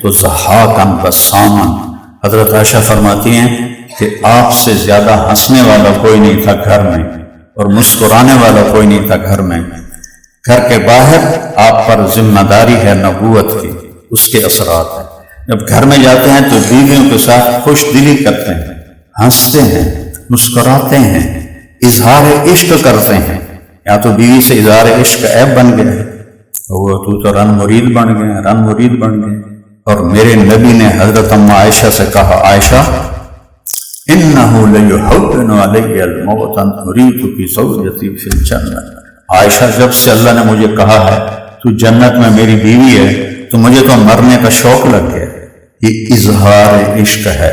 تو ضحاکاً بساماً۔ حضرت عائشہ فرماتی ہیں کہ آپ سے زیادہ ہنسنے والا کوئی نہیں تھا گھر میں، اور مسکرانے والا کوئی نہیں تھا گھر میں۔ گھر کے باہر آپ پر ذمہ داری ہے نبوت کی، اس کے اثرات ہیں۔ جب گھر میں جاتے ہیں تو بیویوں کے ساتھ خوش دلی کرتے ہیں، ہنستے ہیں، مسکراتے ہیں، اظہار عشق کرتے ہیں۔ یا تو بیوی سے اظہار عشق عیب بن گیا ہے، وہ تو رن مرید بن گئے۔ اور میرے نبی نے حضرت ام عائشہ سے کہا عائشہ انہ لیحبن علی الموت ان اریدک زوجتی فی الجنہ۔ عائشہ جب سے اللہ نے مجھے کہا ہے تو جنت میں میری بیوی ہے تو مجھے تو مرنے کا شوق لگ گیا۔ یہ اظہار عشق ہے۔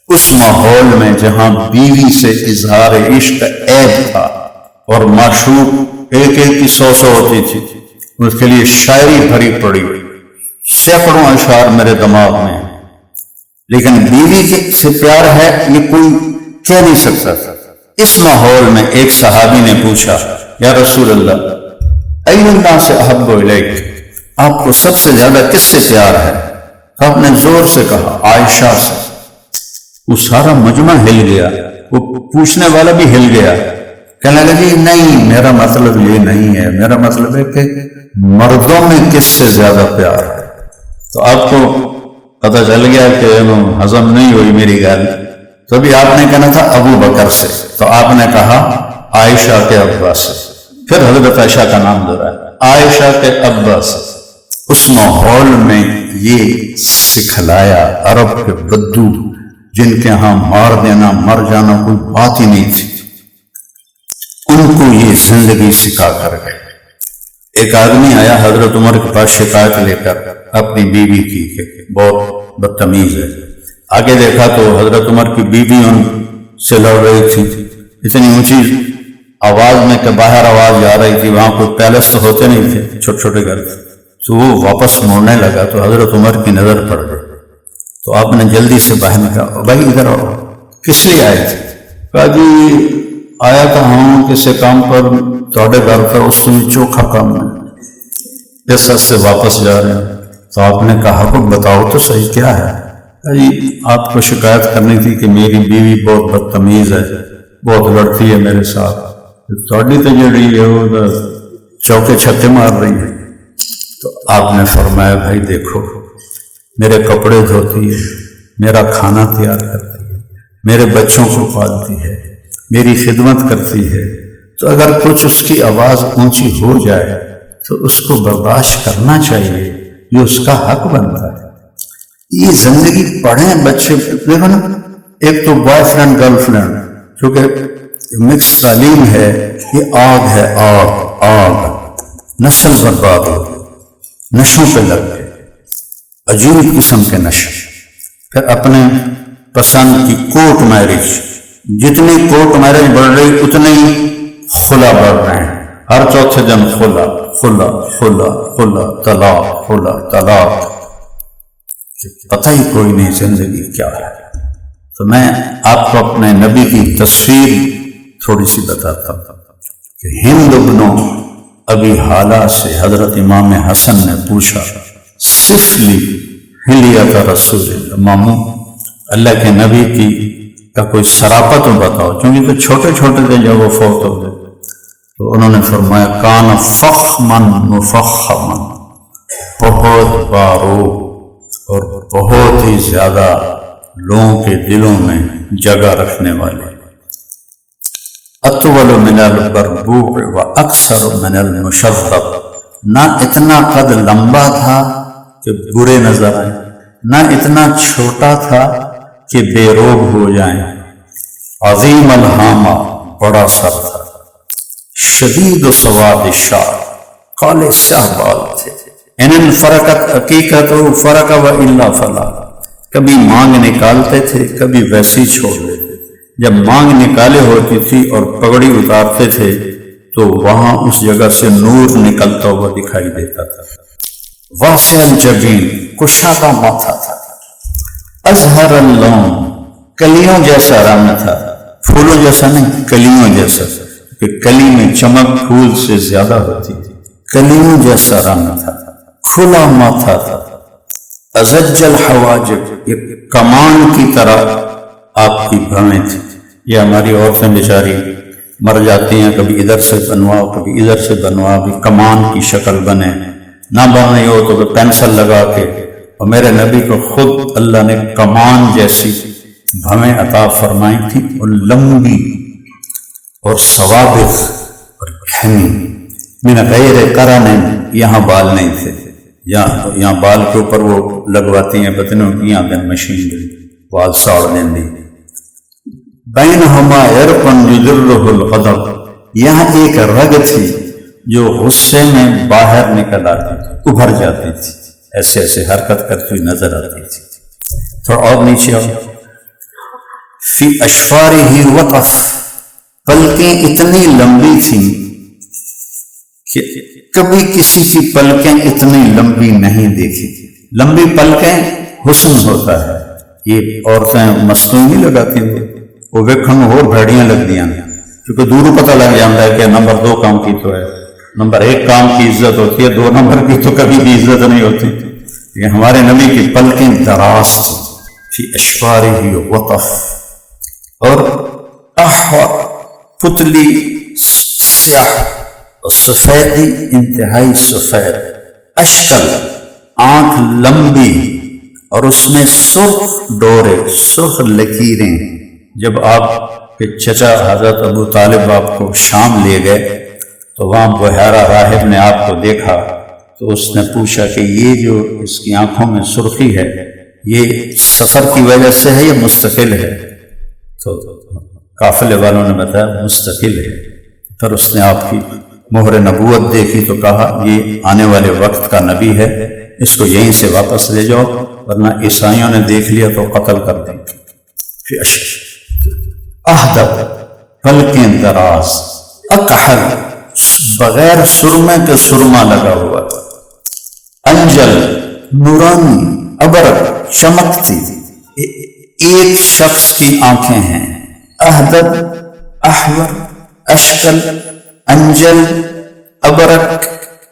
اس ماحول میں جہاں بیوی سے اظہار عشق عیب تھا اور معشوق ایک کی 100 ہوتی تھی، اس کے لیے شاعری بھری پڑی، سینکڑوں اشعار میرے دماغ میں، لیکن بیوی سے پیار ہے یہ کوئی کہہ نہیں سکتا تھا۔ اس ماحول میں ایک صحابی نے پوچھا یا رسول اللہ ای الناس احب الیک، آپ کو سب سے زیادہ کس سے پیار ہے؟ آپ نے زور سے کہا عائشہ سے۔ وہ سارا مجمع ہل گیا، وہ پوچھنے والا بھی ہل گیا، کہنے لگی نہیں میرا مطلب یہ نہیں ہے، میرا مطلب ہے کہ مردوں میں کس سے زیادہ پیار ہے۔ تو آپ کو پتہ چل گیا کہ ہضم نہیں ہوئی میری گل، تو بھی آپ نے کہنا تھا ابو بکر سے، تو آپ نے کہا عائشہ کے ابا سے، پھر حضرت عائشہ کا نام دہرایا، عائشہ کے ابا سے۔ اس ماحول میں یہ سکھلایا، عرب کے بدو جن کے ہاں مار دینا مر جانا کوئی بات ہی نہیں تھی، ان کو یہ زندگی سکھا کر گئے۔ ایک آدمی آیا حضرت عمر کے پاس شکایت لے کر اپنی بیوی کی کہ بہت بدتمیز ہے۔ آگے دیکھا تو حضرت عمر کی بیوی ان سے لڑ رہی تھی، اتنی اونچی آواز میں کہ باہر آواز جا رہی تھی، وہاں کوئی پیلس تو ہوتے نہیں تھے، چھوٹے چھوٹے گھر تھے۔ تو وہ واپس موڑنے لگا تو حضرت عمر کی نظر پڑ گئی، تو آپ نے جلدی سے باہر نکلا، بھائی ادھر آؤ، کس لیے آئے تھے؟ کہا جی آیا تھا ہم کسی کام پر، تھوڑے گھر پر اس میں چوکھا کام ہے، اس سے واپس جا رہے ہیں۔ تو آپ نے کہا کو بتاؤ تو صحیح کیا ہے؟ جی آپ کو شکایت کرنی تھی کہ میری بیوی بہت بدتمیز ہے، بہت لڑتی ہے میرے ساتھ، تھوڑی تو جڑی ہے وہ چوکے چھکے مار رہی ہے۔ تو آپ نے فرمایا بھائی دیکھو میرے کپڑے دھوتی ہے، میرا کھانا تیار کرتی ہے، میرے بچوں کو پالتی ہے، میری خدمت کرتی ہے، تو اگر کچھ اس کی آواز اونچی ہو جائے تو اس کو برداشت کرنا چاہیے، یہ اس کا حق بنتا ہے۔ یہ زندگی پڑھیں بچے، دیکھو نا، ایک تو بوائے فرینڈ گرل فرینڈ کیونکہ مکس تعلیم ہے، یہ آگ ہے، آگ نسل برباد ہو گئی، نشوں پہ لگ گئے، عجیب قسم کے نشے۔ پھر اپنے پسند کی کورٹ میرج، جتنی کورٹ میرج بڑھ رہی اتنے ہی خلا بڑھ رہے ہیں، ہر چوتھے دن خلا خلا خلا خلا طلاق خلا طلاق، پتہ ہی کوئی نہیں زندگی کیا ہے۔ تو میں آپ کو اپنے نبی کی تصویر تھوڑی سی بتاتا ہوں کہ ہند بن ابی حالہ سے حضرت امام حسن نے پوچھا صفلی حلیت رسول اللہ، ماموں اللہ کے نبی کی کا کوئی سراپا تو بتاؤ، کیونکہ تو چھوٹے چھوٹے تھے جب وہ فوت ہو گئے۔ تو انہوں نے فرمایا کان فخمن مفخمن، بہت بارو اور بہت ہی زیادہ لوگوں کے دلوں میں جگہ رکھنے والے، اطول من البربوع و اکثر من المشرب، نہ اتنا قد لمبا تھا کہ برے نظر آئیں، نہ اتنا چھوٹا تھا کہ بے روب ہو جائیں، عظیم الحامہ، بڑا سر تھا، شدید سواد الشعر، کالے سیاہ بال تھے، ان فرقت حقیقت و فرق و الا فلا، کبھی مانگ نکالتے تھے کبھی ویسی چھوڑ دیتے، جب مانگ نکالے ہوتی تھی اور پگڑی اتارتے تھے تو وہاں اس جگہ سے نور نکلتا ہوا دکھائی دیتا تھا، واسع الجبین، کشادہ ماتھا تھا، ازہر اللون، کلیوں جیسا رنگ تھا، پھولوں جیسا نہیں، کلیوں جیسا، کہ کلی میں چمک پھول سے زیادہ ہوتی تھی، کلیوں جیسا رنگ تھا، کھلا ماتھا تھا، ازج الحواجب، یہ کمان کی طرح آپ کی بھویں تھی۔ یہ ہماری عورتیں بیچاری مر جاتی ہیں، کبھی ادھر سے بنواؤ کبھی ادھر سے بنواؤ، بھی کمان کی شکل بنے، نہ بن رہی ہو تو پھر پینسل لگا کے، اور میرے نبی کو خود اللہ نے کمان جیسی بھویں عطا فرمائی تھی، اور لمبی اور ثوابت اور گھنی، من غیر قرن، یہاں بال نہیں تھے، یہاں بال کے اوپر وہ لگواتی ہیں بتنوں کی، یہاں دن مشین بال ساڑ دیں دی، بینہما عرق یدرہ الغضب، یہاں ایک رگ تھی جو غصے میں باہر نکل آتی تھی، ابھر جاتی تھی، ایسے ایسے حرکت کرتی ہوئی نظر آتی تھی۔ تھوڑا اور نیچے آؤ، فی اشفارہ وقف، پلکیں اتنی لمبی تھیں کہ کبھی کسی کی پلکیں اتنی لمبی نہیں دیکھی تھی۔ لمبی پلکیں حسن ہوتا ہے، یہ عورتیں مصنوعی نہیں لگاتی ہیں، وہ ویکھن اور بھیڑیاں لگ دیاں، کیونکہ دوروں پتہ لگ جاتا ہے کہ نمبر 2 کام کی تو ہے، نمبر 1 کام کی عزت ہوتی ہے، 2 نمبر کی تو کبھی بھی عزت نہیں ہوتی۔ یہ ہمارے نبی کی پلکیں دراز تھیں، فی اشفارہ وقف، اور احور، پتلی سیاہ، اور سفیدی انتہائی سفید، اشکل، آنکھ لمبی، اور اس میں سرخ ڈورے، سرخ لکیریں۔ جب آپ کے چچا حضرت ابو طالب آپ کو شام لے گئے تو وہاں بحیرہ راہب نے آپ کو دیکھا تو اس نے پوچھا کہ یہ جو اس کی آنکھوں میں سرخی ہے یہ سفر کی وجہ سے ہے یا مستقل ہے؟ تو قافلے والوں نے بتایا مستقل ہے۔ پھر اس نے آپ کی مہر نبوت دیکھی تو کہا یہ آنے والے وقت کا نبی ہے، اس کو یہیں سے واپس لے جاؤ ورنہ عیسائیوں نے دیکھ لیا تو قتل کر دیں گے۔ احدب، پلکیں دراز، اکحل، بغیر سرمے کے سرما لگا ہوا، انجل، نورانی، ابرق، چمکتی، ایک شخص کی آنکھیں ہیں، احدب، احور، اشکل، انجل، ابرق،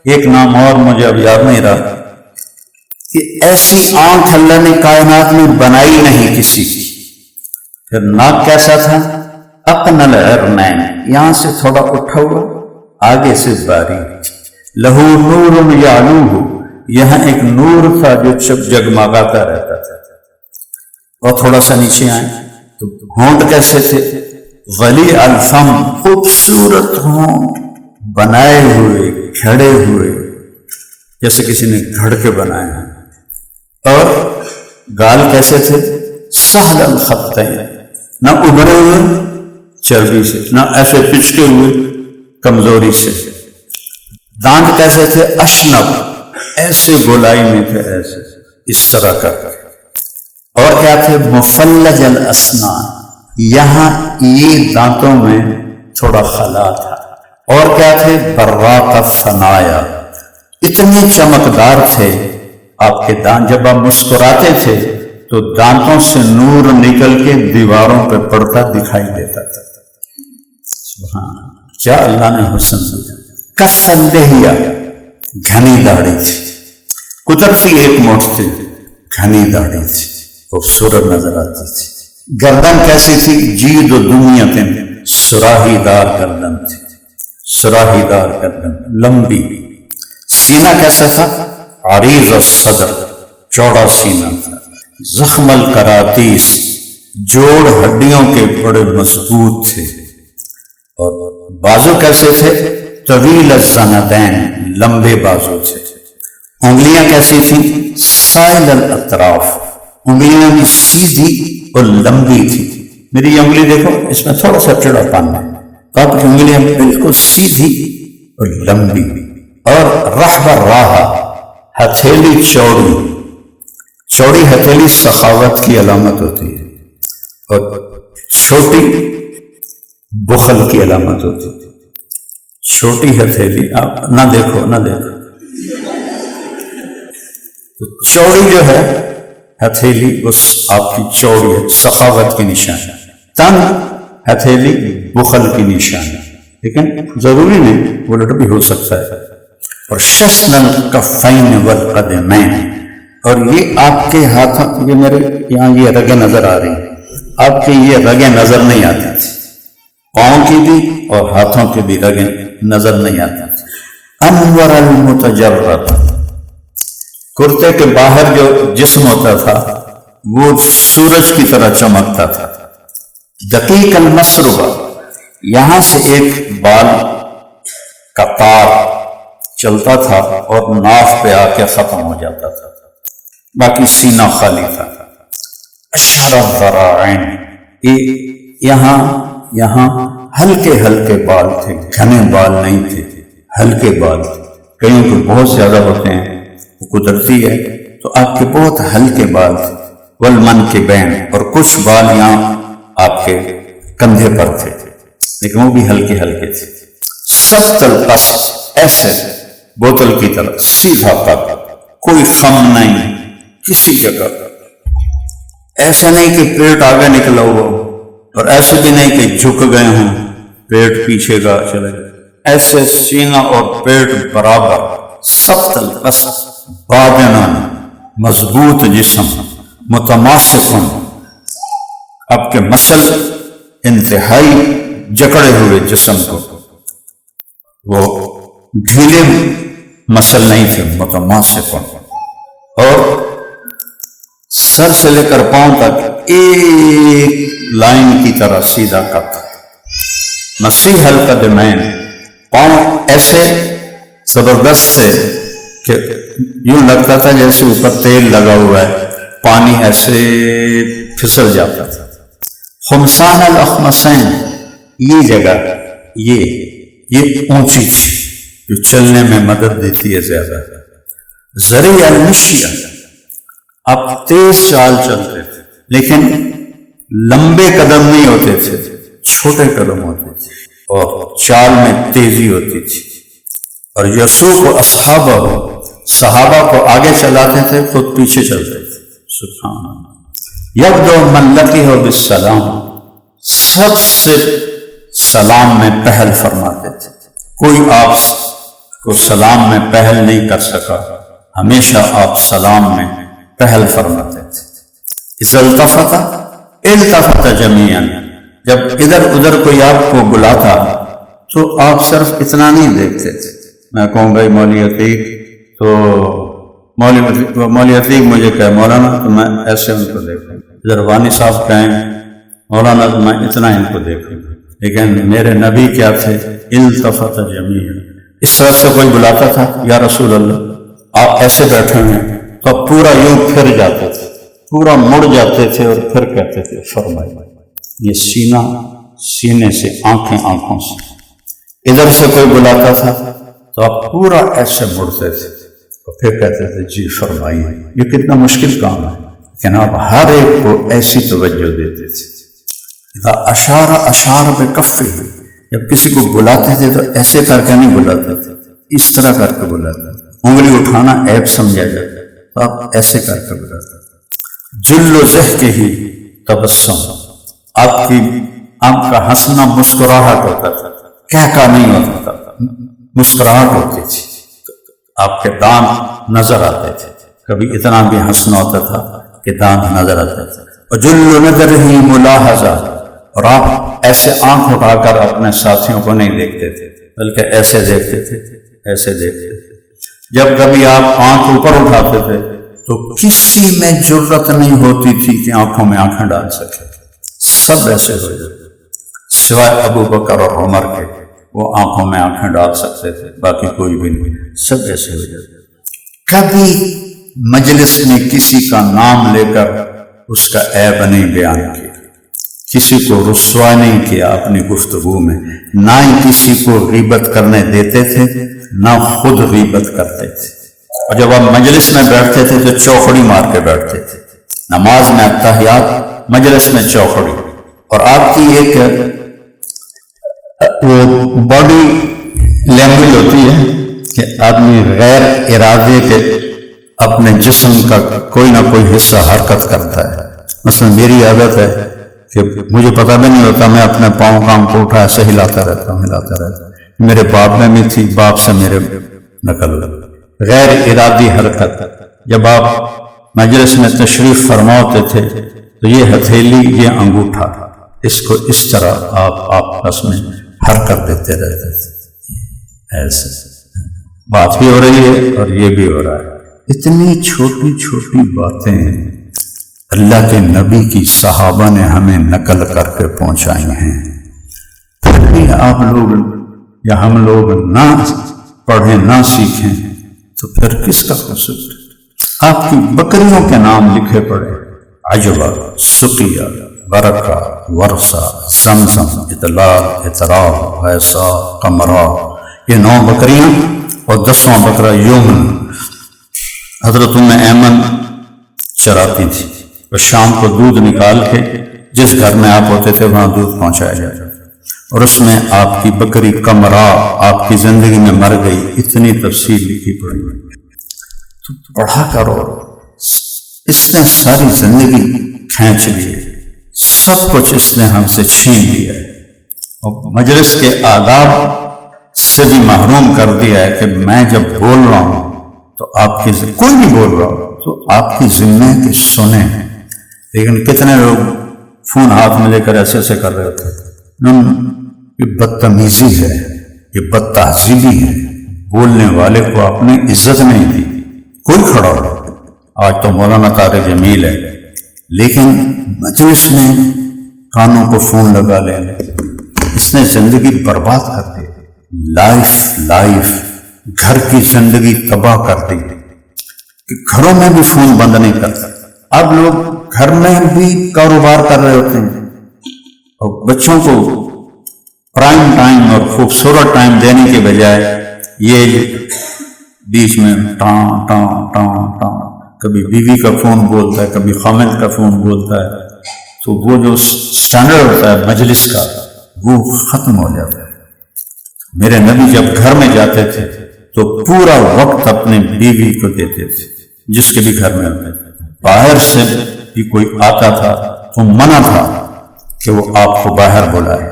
ایک نام اور مجھے اب یاد نہیں رہا، کہ ایسی آنکھ اللہ نے کائنات میں بنائی نہیں کسی کی۔ پھر ناک کیسا تھا؟ اقنل عرنین، یہاں سے تھوڑا اٹھا ہوا، آگے سے باریک، لہو نور یعلوہ، یہاں ایک نور تھا جو جگمگاتا رہتا تھا۔ اور تھوڑا سا نیچے آئیں تو ہونٹ کیسے تھے؟ ولی الفم، خوبصورت ہونٹ، بنائے ہوئے، کھڑے ہوئے، جیسے کسی نے گھڑ کے بنائے ہیں۔ اور گال کیسے تھے؟ سہل الخطین، نہ ابھرے ہوئے چربی سے، نہ ایسے پچکے ہوئے کمزوری سے۔ دانت کیسے تھے؟ اشنب، ایسے گولائی میں تھے، ایسے اس طرح کا۔ اور کیا تھے؟ مفلج الاسنان، یہاں یہ دانتوں میں تھوڑا خلا تھا۔ اور کیا تھے؟ براق الثنایا، اتنے چمکدار تھے آپ کے دانت، جب آپ مسکراتے تھے تو دانتوں سے نور نکل کے دیواروں پہ پڑتا دکھائی دیتا تھا۔ سبحان، کیا اللہ نے حسن دیا۔ کسندہیا، گھنی داڑھی تھی، قطب سی ایک موٹ تھی، گھنی داڑھی تھی، خوبصورت نظر آتی تھی۔ گردن کیسی تھی؟ جید و دنیتن، سراہی دار گردن تھی، سراہی دار گردن، لمبی۔ سینہ کیسا تھا؟ عریض الصدر، چوڑا سینہ تھا، زخم الکراتیس، جوڑ ہڈیوں کے بڑے مضبوط تھے، اور بازو کیسے تھے؟ طویل الزندین، لمبے بازو تھے، انگلیاں کیسی تھیں؟ سائل الاطراف، انگلیاں بھی سیدھی اور لمبی تھی۔ میری انگلی دیکھو، اس میں تھوڑا سا چڑا پن ہے، آپ کی انگلیاں بالکل سیدھی اور لمبی، اور رحب الراہ، ہتھیلی چوڑی، چوڑی ہتھیلی سخاوت کی علامت ہوتی ہے، اور چھوٹی بخل کی علامت ہوتی ہے۔ چھوٹی ہتھیلی آپ نہ دیکھو، نہ دیکھو، تو چوڑی جو ہے ہتھیلی اس آپ کی چوڑی ہے، سخاوت کی نشان ہے۔ تنگ ہتھیلی بخل کی نشان ہے، لیکن ضروری نہیں، الٹ بھی ہو سکتا ہے۔ اور شسن الکفین والقدمین، اور یہ آپ کے ہاتھوں، یہ میرے یہاں یہ رگیں نظر آ رہی ہیں، آپ کی یہ رگیں نظر نہیں آتی تھی، پاؤں کی بھی اور ہاتھوں کی بھی رگیں نظر نہیں آتی تھی۔ انور المتجرد، کرتے کے باہر جو جسم ہوتا تھا وہ سورج کی طرح چمکتا تھا۔ دقیق المسربہ، یہاں سے ایک بال کا تار چلتا تھا اور ناف پہ آ کے ختم ہو جاتا تھا، باقی سینہ خالی تھا۔ اشر الذراعین، یہاں ہلکے ہلکے بال تھے، گھنے بال نہیں تھے، ہلکے بال تھے۔ کئیوں کو بہت زیادہ ہوتے ہیں، وہ قدرتی ہے، تو آپ کے بہت ہلکے بال تھے۔ والمنکبین، اور کچھ بال یہاں آپ کے کندھے پر تھے، لیکن وہ بھی ہلکے ہلکے تھے۔ سخت القصد، ایسے بوتل کی طرح سیدھا قد، کوئی خم نہیں کسی جگہ، ایسا نہیں کہ پیٹ آگے نکلا ہوا، اور ایسے بھی نہیں کہ جھک گئے ہوں پیٹ پیچھے کا چلے گئے، ایسے سینہ اور پیٹ برابر۔ سخت القصد، بادنان، مضبوط جسم، متماسکن، آپ کے مسل انتہائی جکڑے ہوئے جسم کو، وہ ڈھیلے مسل نہیں تھے، متماسکن، اور سر سے لے کر پاؤں تک ایک لائن کی طرح سیدھا کٹ۔ مسیح القدمین، پاؤں ایسے زبردست تھے کہ یوں لگتا تھا جیسے اوپر تیل لگا ہوا ہے، پانی ایسے پھسل جاتا تھا۔ خمسان الاخمسین، یہ جگہ یہ اونچی تھی جو چلنے میں مدد دیتی ہے زیادہ۔ ذریع المشیہ، آپ تیز چال چلتے تھے، لیکن لمبے قدم نہیں ہوتے تھے، چھوٹے قدم ہوتے تھے، اور چال میں تیزی ہوتی تھی۔ اور یسوق اصحابہ، صحابہ کو آگے چلاتے تھے، خود پیچھے چلتے تھے۔ سبحان اللہ۔ یبدو من لقیہ بالسلام، سب سے سلام میں پہل فرماتے تھے، کوئی آپ کو سلام میں پہل نہیں کر سکا، ہمیشہ آپ سلام میں پہل فرماتے تھے۔ اذا التفت جمیعا، جب ادھر ادھر کوئی آپ کو بلاتا تو آپ صرف اتنا نہیں دیکھتے تھے، میں کہوں بھائی مولوی عتیق، تو مولوی عتیق مجھے کہے مولانا، تو میں ایسے ان کو دیکھوں، ادھر وانی صاحب کہیں مولانا، تو میں اتنا ان کو دیکھوں۔ لیکن میرے نبی کیا تھے؟ التفت جمیعا، اس طرف سے کوئی بلاتا تھا یا رسول اللہ آپ ایسے بیٹھے ہیں، تو پورا یوں پھر جاتے تھے، پورا مڑ جاتے تھے، اور پھر کہتے تھے فرمائے۔ یہ سینہ سینے سے، آنکھیں آنکھوں سے۔ ادھر سے کوئی بلاتا تھا تو آپ پورا ایسے مڑتے تھے، اور پھر کہتے تھے جی فرمائیے۔ یہ کتنا مشکل کام ہے، لیکن آپ ہر ایک کو ایسی توجہ دیتے تھے۔ اذا اشار بکفہ، جب کسی کو بلاتے تھے تو ایسے کر کے نہیں بلاتے تھے، اس طرح کر کے بلاتے تھے۔ انگلی اٹھانا عیب سمجھا جاتا تو آپ ایسے کر کے بلاتے تھے۔ جل و ضحکہ تبسم، آپ کا ہنسنا مسکراہٹ ہوتا تھا، کہکا نہیں ہوتا تھا، مسکراہٹ ہوتی تھی، آپ کے دانت نظر آتے تھے، کبھی اتنا بھی ہنسنا ہوتا تھا کہ دانت نظر آتے تھے۔ وجل نظرہ ملاحظہ، اور آپ ایسے آنکھ اٹھا کر اپنے ساتھیوں کو نہیں دیکھتے تھے، بلکہ ایسے دیکھتے تھے، ایسے دیکھتے تھے۔ جب کبھی آپ آنکھ اوپر اٹھاتے تھے تو کسی میں جرت نہیں ہوتی تھی کہ آنکھوں میں آنکھیں ڈال سکے، سب ایسے ہو جاتے سوائے ابو بکر اور عمر کے، وہ آنکھوں میں آنکھیں ڈال سکتے تھے، باقی کوئی بھی نہیں، سب ایسے ہو جاتے۔ کبھی مجلس میں کسی کا نام لے کر اس کا عیب نہیں بیان کیا، کسی کو رسوا نہیں کیا اپنی گفتگو میں، نہ ہی کسی کو غیبت کرنے دیتے تھے، نہ خود غیبت کرتے تھے۔ اور جب آپ مجلس میں بیٹھتے تھے تو چوکھڑی مار کے بیٹھتے تھے، نماز میں اتحیات، مجلس میں چوکھڑی۔ اور آپ کی ایک وہ باڈی لینگویج ہوتی ہے کہ آدمی غیر ارادے کے اپنے جسم کا کوئی نہ کوئی حصہ حرکت کرتا ہے۔ مثلا میری عادت ہے کہ مجھے پتہ بھی نہیں ہوتا، میں اپنے پاؤں کام کو اٹھا ایسے ہلاتا رہتا ہوں۔ میرے باپ میں بھی تھی، باپ سے میرے نقل غیر ارادی حرکت۔ جب آپ مجلس میں تشریف فرما ہوتے تھے تو یہ ہتھیلی، یہ انگوٹھا، اس کو اس طرح آپ آپس میں حرکت دیتے رہتے تھے، ایسے بات بھی ہو رہی ہے اور یہ بھی ہو رہا ہے۔ اتنی چھوٹی چھوٹی باتیں اللہ کے نبی کی صحابہ نے ہمیں نقل کر کے پہنچائی ہیں، پھر بھی آپ لوگ یا ہم لوگ نہ پڑھیں نہ سیکھیں تو پھر کس کا قصور؟ آپ کی بکریوں کے نام لکھے پڑے، عجبہ، سقیہ، برکہ، ورثہ، زمزم، اطلال، اطراف، ویسا، قمرا، یہ 9 بکریاں اور 10واں بکرا یومن حضرت ام ایمن چراتی تھی، اور شام کو دودھ نکال کے جس گھر میں آپ ہوتے تھے وہاں دودھ پہنچایا جاتا، اور اس میں آپ کی بکری قمرا آپ کی زندگی میں مر گئی، اتنی تفصیل لکھی پڑی۔ تو پڑھا کرو، اس نے ساری زندگی کھینچ لی، سب کچھ اس نے ہم سے چھین لیا ہے، اور مجلس کے آداب سے بھی محروم کر دیا ہے کہ میں جب بول رہا ہوں تو آپ کی کوئی بھی بول رہا ہو تو آپ کی ذمہ ہے کہ سنیں، لیکن کتنے لوگ فون ہاتھ میں لے کر ایسے ایسے کر رہے ہوتے ہیں۔ یہ بدتمیزی ہے، یہ بد تہذیبی ہے، بولنے والے کو آپ نے عزت نہیں دی۔ کوئی کھڑا ہو، آج تو مولانا طارق جمیل ہے، لیکن مجلس میں کانوں کو فون لگا لیں، اس نے زندگی برباد کر دی، لائف گھر کی زندگی تباہ کر دی۔ گھروں میں بھی فون بند نہیں کرتا، اب لوگ گھر میں بھی کاروبار کر رہے ہوتے ہیں، اور بچوں کو پرائم ٹائم اور خوبصورت ٹائم دینے کے بجائے یہ بیچ میں ٹاں ٹاں ٹاں ٹاں، کبھی بیوی کا فون بولتا ہے، کبھی خامد کا فون بولتا ہے، تو وہ جو سٹینڈرڈ ہوتا ہے مجلس کا وہ ختم ہو جاتا ہے۔ میرے نبی جب گھر میں جاتے تھے تو پورا وقت اپنے بیوی کو دیتے تھے، جس کے بھی گھر میں ہوتے تھے۔ باہر سے بھی کوئی آتا تھا تو منع تھا کہ وہ آپ کو باہر بلائے،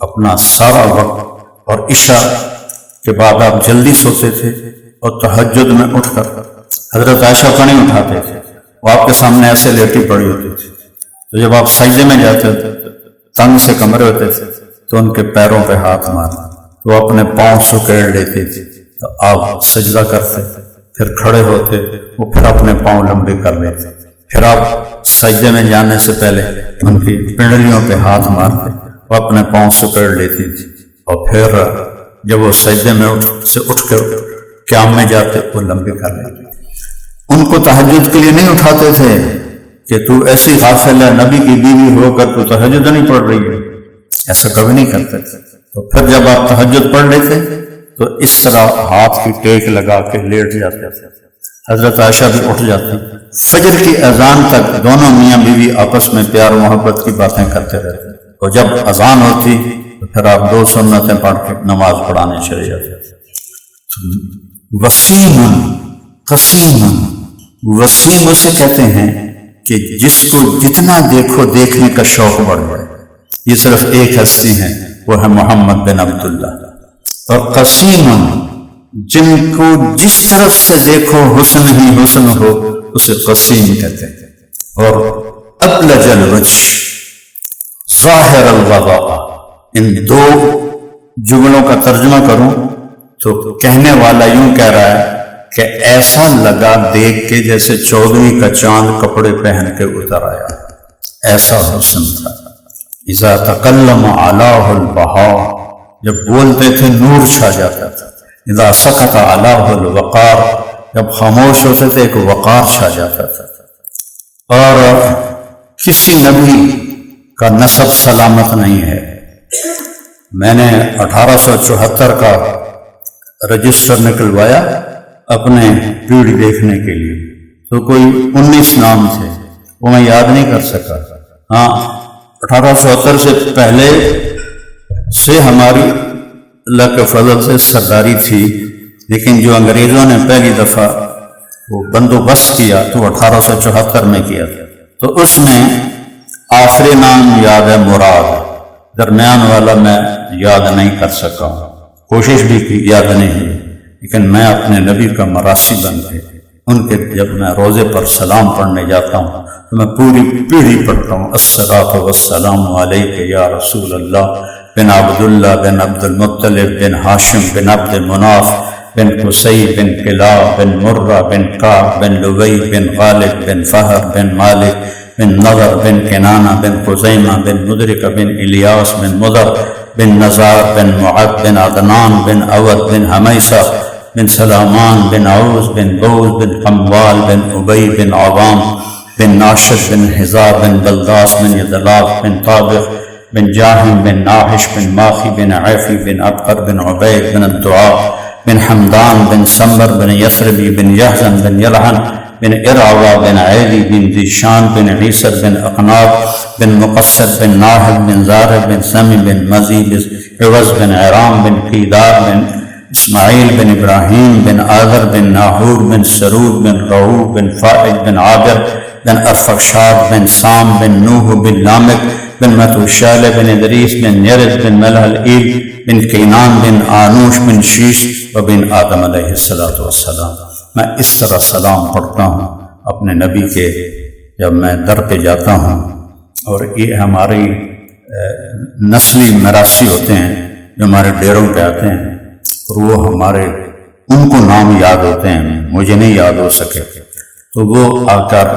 اپنا سارا وقت۔ اور عشاء کے بعد آپ جلدی سوتے تھے اور تہجد میں اٹھ کر حضرت عائشہ کو نہیں اٹھاتے تھے، وہ آپ کے سامنے ایسے لیٹی پڑی ہوتی تھی، تو جب آپ سجدے میں جاتے تھے تنگ سے کمرے ہوتے تھے تو ان کے پیروں پہ ہاتھ مارتے، وہ اپنے پاؤں سکیڑ لیتے تھے، تو آپ سجدہ کرتے، پھر کھڑے ہوتے، وہ پھر اپنے پاؤں لمبے کر لیتے، پھر آپ سجدے میں جانے سے پہلے ان کی پنڈلیوں پہ ہاتھ مارتے، وہ اپنے پاؤں سکیڑ لیتی تھی، اور پھر جب وہ سجدے میں اٹھ کر قیام میں جاتے وہ لمبے کر لیتے۔ ان کو تہجد کے لیے نہیں اٹھاتے تھے کہ تو ایسی غافل ہے، نبی کی بیوی ہو کر تو تہجد نہیں پڑھ رہی ہے، ایسا کبھی نہیں کرتے تھے۔ تو پھر جب آپ تہجد پڑھ لیتے تو اس طرح ہاتھ کی ٹیک لگا کے لیٹ جاتے تھے، حضرت عائشہ بھی اٹھ جاتی، فجر کی اذان تک دونوں میاں بیوی آپس میں پیار و محبت کی باتیں کرتے رہتے، اور جب اذان ہوتی تو پھر آپ 2 سنتیں پڑھ کے نماز پڑھانے چلے جاتے۔ وسیم قسیم، وسیم اسے کہتے ہیں کہ جس کو جتنا دیکھو دیکھنے کا شوق بڑھ جائے۔ یہ صرف ایک ہستی ہیں، وہ ہے محمد بن عبداللہ۔ اور قسیم، جن کو جس طرف سے دیکھو حسن ہی حسن ہو، اسے قسیم کہتے ہیں۔ اور ابلج الوجہ ظاہر الوضاء، ان 2 جملوں کا ترجمہ کروں تو کہنے والا یوں کہہ رہا ہے کہ ایسا لگا دیکھ کے جیسے 14ویں کا چاند کپڑے پہن کے اتر آیا، ایسا حسن تھا۔ اذا تکلم علیہ البہاء، جب بولتے تھے نور چھا جاتا تھا۔ اذا سکت علیہ الوقار، جب خاموش ہوتے تھے ایک وقار چھا جاتا تھا۔ اور کسی نبی کا نسب سلامت نہیں ہے۔ میں نے 1874 کا رجسٹر نکلوایا اپنے پیڑھی دیکھنے کے لیے، تو کوئی 19 نام تھے، وہ میں یاد نہیں کر سکا۔ ہاں 1874 سے پہلے سے ہماری اللہ کے فضل سے سرداری تھی، لیکن جو انگریزوں نے پہلی دفعہ وہ بندوبست کیا تو 1874 میں کیا تھا، تو اس میں آخری نام یاد ہے مراد، درمیان والا میں یاد نہیں کر سکا ہوں، کوشش بھی کی یاد نہیں، لیکن میں اپنے نبی کا مراسی بن کے ان کے جب میں روزے پر سلام پڑھنے جاتا ہوں تو میں پوری پیڑھی پڑھتا ہوں۔ الصلاۃ والسلام علیک یا رسول اللہ بن عبداللہ بن عبد المطلب بن ہاشم بن عبد مناف بن قصی بن کلاب بن مرہ بن کعب بن لبی بن غالب بن فہر بن مالک بن نضر بن کنانہ بن خزیمہ بن مدرکہ بن الیاس بن مضر بن نزار بن معد بن عدنان بن اود بن حمیسہ بن سلامان بن عوز بن بوز بن قموال بن ابی بن عوام بن ناشد بن حزار بن بلداس بن یدلاف بن طابق بن جاہم بن ناحش بن ماخی بن عیفی بن عبقر بن عبید بن الدعاء بن حمدان بن سمبر بن یسربی بن یحزن بن یلحن بن ارعوا بن عیدی بن ذیشان بن عیسر بن اقناب بن مقصد بن ناحل بن زارب بن سمی بن مزی بن عوض بن عرام بن قیدار بن اسماعیل بن ابراہیم بن آذر بن ناہور بن سرود بن رعو بن فائد بن عابر بن ارفخشاد بن سام بن نوح بن لامک بن متوشال بن ادریس بن یرد بن ملح العیل بن کینان بن آنوش بن شیش و بن آدم علیہ السلام۔ میں اس طرح سلام پڑھتا ہوں اپنے نبی کے جب میں در پہ جاتا ہوں، اور یہ ہماری نسلی میراثی ہوتے ہیں جو ہمارے ڈیروں پہ آتے ہیں، اور وہ ہمارے ان کو نام یاد ہوتے ہیں، مجھے نہیں یاد ہو سکے، تو وہ آ کر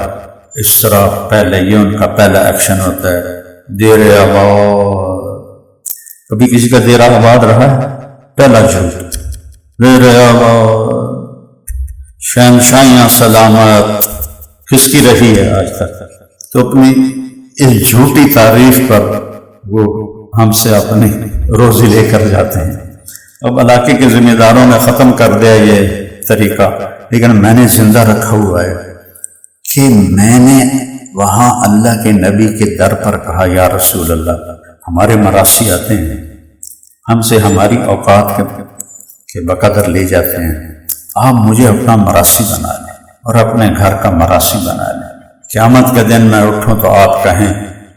اس طرح پہلے یہ ان کا پہلا ایکشن ہوتا ہے، دیر آباد۔ کبھی کسی کا دیر آباد رہا ہے؟ پہلا جھوٹ، دیر آباد شہنشاہیاں سلامت کس کی رہی ہے آج تک؟ تو اپنی اس جھوٹی تعریف پر وہ ہم سے اپنی روزی لے کر جاتے ہیں۔ اب علاقے کے ذمہ داروں نے ختم کر دیا یہ طریقہ، لیکن میں نے زندہ رکھا ہوا ہے کہ میں نے وہاں اللہ کے نبی کے در پر کہا، یا رسول اللہ، ہمارے مراسی آتے ہیں، ہم سے ہماری اوقات کے بقدر لے جاتے ہیں، آپ مجھے اپنا مراسی بنا لیں اور اپنے گھر کا مراسی بنا لیں۔ قیامت کے دن میں اٹھوں تو آپ کہیں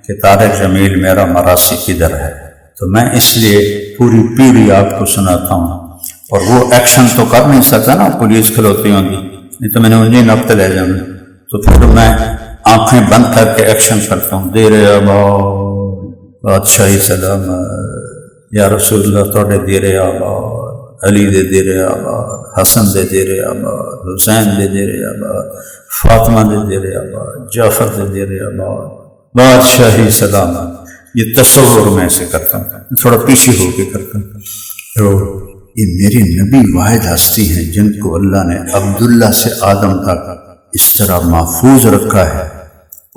کہ طارق جمیل میرا مراسی کدھر ہے؟ تو میں اس لیے پوری پیڑھی آپ کو سناتا ہوں، اور وہ ایکشن تو کر نہیں سکتا نا، پولیس کھلوتی ہوں گی، نہیں تو میں نے انہیں نبت لے جاؤں، تو پھر میں آنکھیں بند کر کے ایکشن کرتا ہوں، دیر آباد بادشاہی سلام یا رسول اللہ توڑے دیر آباد، علی دے دیر آباد، حسن دے دیر آباد، حسین دے دیر آباد، فاطمہ دے دیر آباد، جعفر دے دیر آباد، بادشاہی سلامت۔ یہ تصور میں سے کرتا ہوں، تھوڑا پیچھے ہو کے کرتا ہوں۔ تو یہ میری نبی واحد ہستی ہیں جن کو اللہ نے عبداللہ سے آدم تک اس طرح محفوظ رکھا ہے،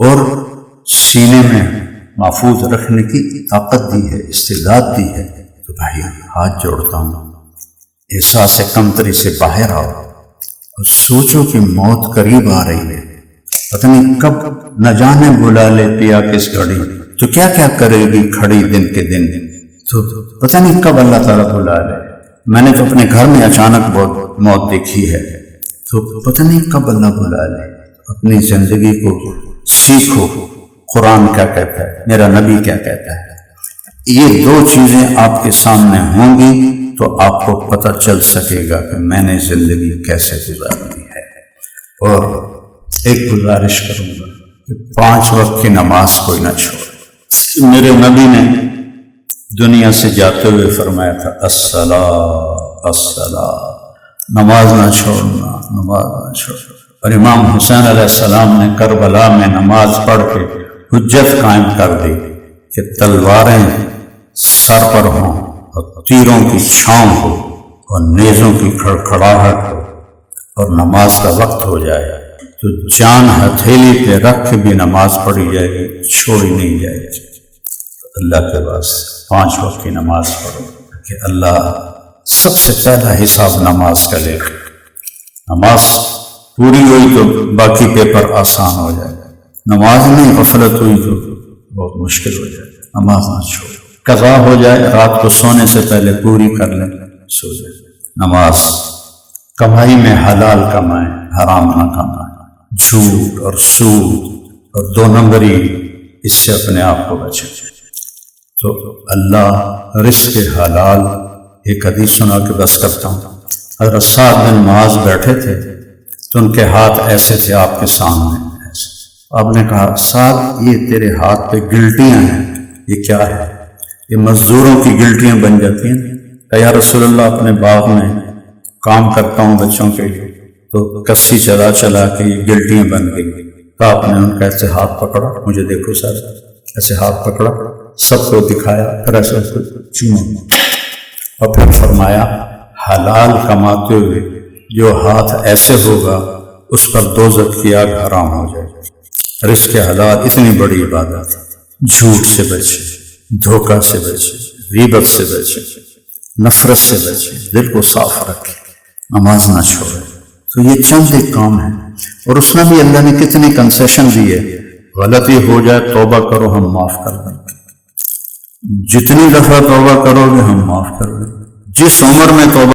اور سینے میں محفوظ رکھنے کی طاقت دی ہے، استعداد دی ہے۔ تو بھائی ہاتھ جوڑتا ہوں، احساس کمتری سے باہر آؤ اور سوچو کہ موت قریب آ رہی ہے، پتہ نہیں کب نہ جانے بلا لے پیا کس گھڑی، تو کیا کیا کرے گی کھڑی دن کے دن، تو پتہ نہیں کب اللہ تعالیٰ بلا لے۔ میں نے تو اپنے گھر میں اچانک بہت موت دیکھی ہے، تو پتہ نہیں کب اللہ بلا لے۔ اپنی زندگی کو سیکھو، قرآن کیا کہتا ہے، میرا نبی کیا کہتا ہے۔ یہ دو چیزیں آپ کے سامنے ہوں گی تو آپ کو پتہ چل سکے گا کہ میں نے زندگی کیسے گزارنی ہے۔ اور ایک گزارش کروں گا کہ 5 وقت کی نماز کوئی نہ چھوڑے۔ میرے نبی نے دنیا سے جاتے ہوئے فرمایا تھا، الصلاۃ الصلاۃ نماز نہ چھوڑنا، نماز نہ چھوڑنا۔ اور امام حسین علیہ السلام نے کربلا میں نماز پڑھ کے حجت قائم کر دی کہ تلواریں سر پر ہوں اور تیروں کی چھاؤں ہو اور نیزوں کی کھڑکھڑاہٹ ہو اور نماز کا وقت ہو جائے تو جان ہتھیلی پہ رکھ کے بھی نماز پڑھی جائے گی، چھوڑی نہیں جائے گی۔ اللہ کے واسطے 5 وقت کی نماز پڑھو کہ اللہ سب سے پہلا حساب نماز کا لے گا۔ نماز پوری ہوئی تو باقی پیپر آسان ہو جائے گا، نماز نہیں غفلت ہوئی تو بہت مشکل ہو جائے گا۔ نماز نہ چھوڑو، قضا ہو جائے رات کو سونے سے پہلے پوری کر لیں، سو جائے۔ نماز کمائی میں حلال کمائیں، حرام نہ کمائیں، جھوٹ اور سود اور 2 نمبری اس سے اپنے آپ کو بچیں۔ تو اللہ رزق حلال، ایک حدیث سنا کے بس کرتا ہوں۔ حضرت سعد بن معاذ بیٹھے تھے تو ان کے ہاتھ ایسے تھے آپ کے سامنے ایسے۔ آپ نے کہا سعد یہ تیرے ہاتھ پہ گلٹیاں ہیں، یہ کیا ہے؟ یہ مزدوروں کی گلٹیاں بن جاتی ہیں۔ کہ یا رسول اللہ اپنے باغ میں کام کرتا ہوں بچوں کے لیے، تو کسی چلا چلا کے یہ گلٹیاں بن گئی۔ تو آپ نے ان کا ایسے ہاتھ پکڑا، مجھے دیکھو سر، ایسے ہاتھ پکڑا، سب کو دکھایا، پھر ایسے چوما اور پھر فرمایا حلال کماتے ہوئے جو ہاتھ ایسے ہوگا اس پر دوزخ کی آگ حرام ہو جائے گی۔ رزق حلال اتنی بڑی عبادت، جھوٹ سے بچے، دھوکہ سے بچے، غیبت سے بچے، نفرت سے بچے، دل کو صاف رکھے، نماز نہ چھوڑے۔ تو یہ چند ایک کام ہے، اور اس میں بھی اللہ نے کتنی کنسیشن دی ہے۔ غلطی ہو جائے توبہ کرو، ہم معاف کر دیں گے، جتنی دفعہ توبہ کرو گے ہم معاف کر دیں گے، جس عمر میں توبہ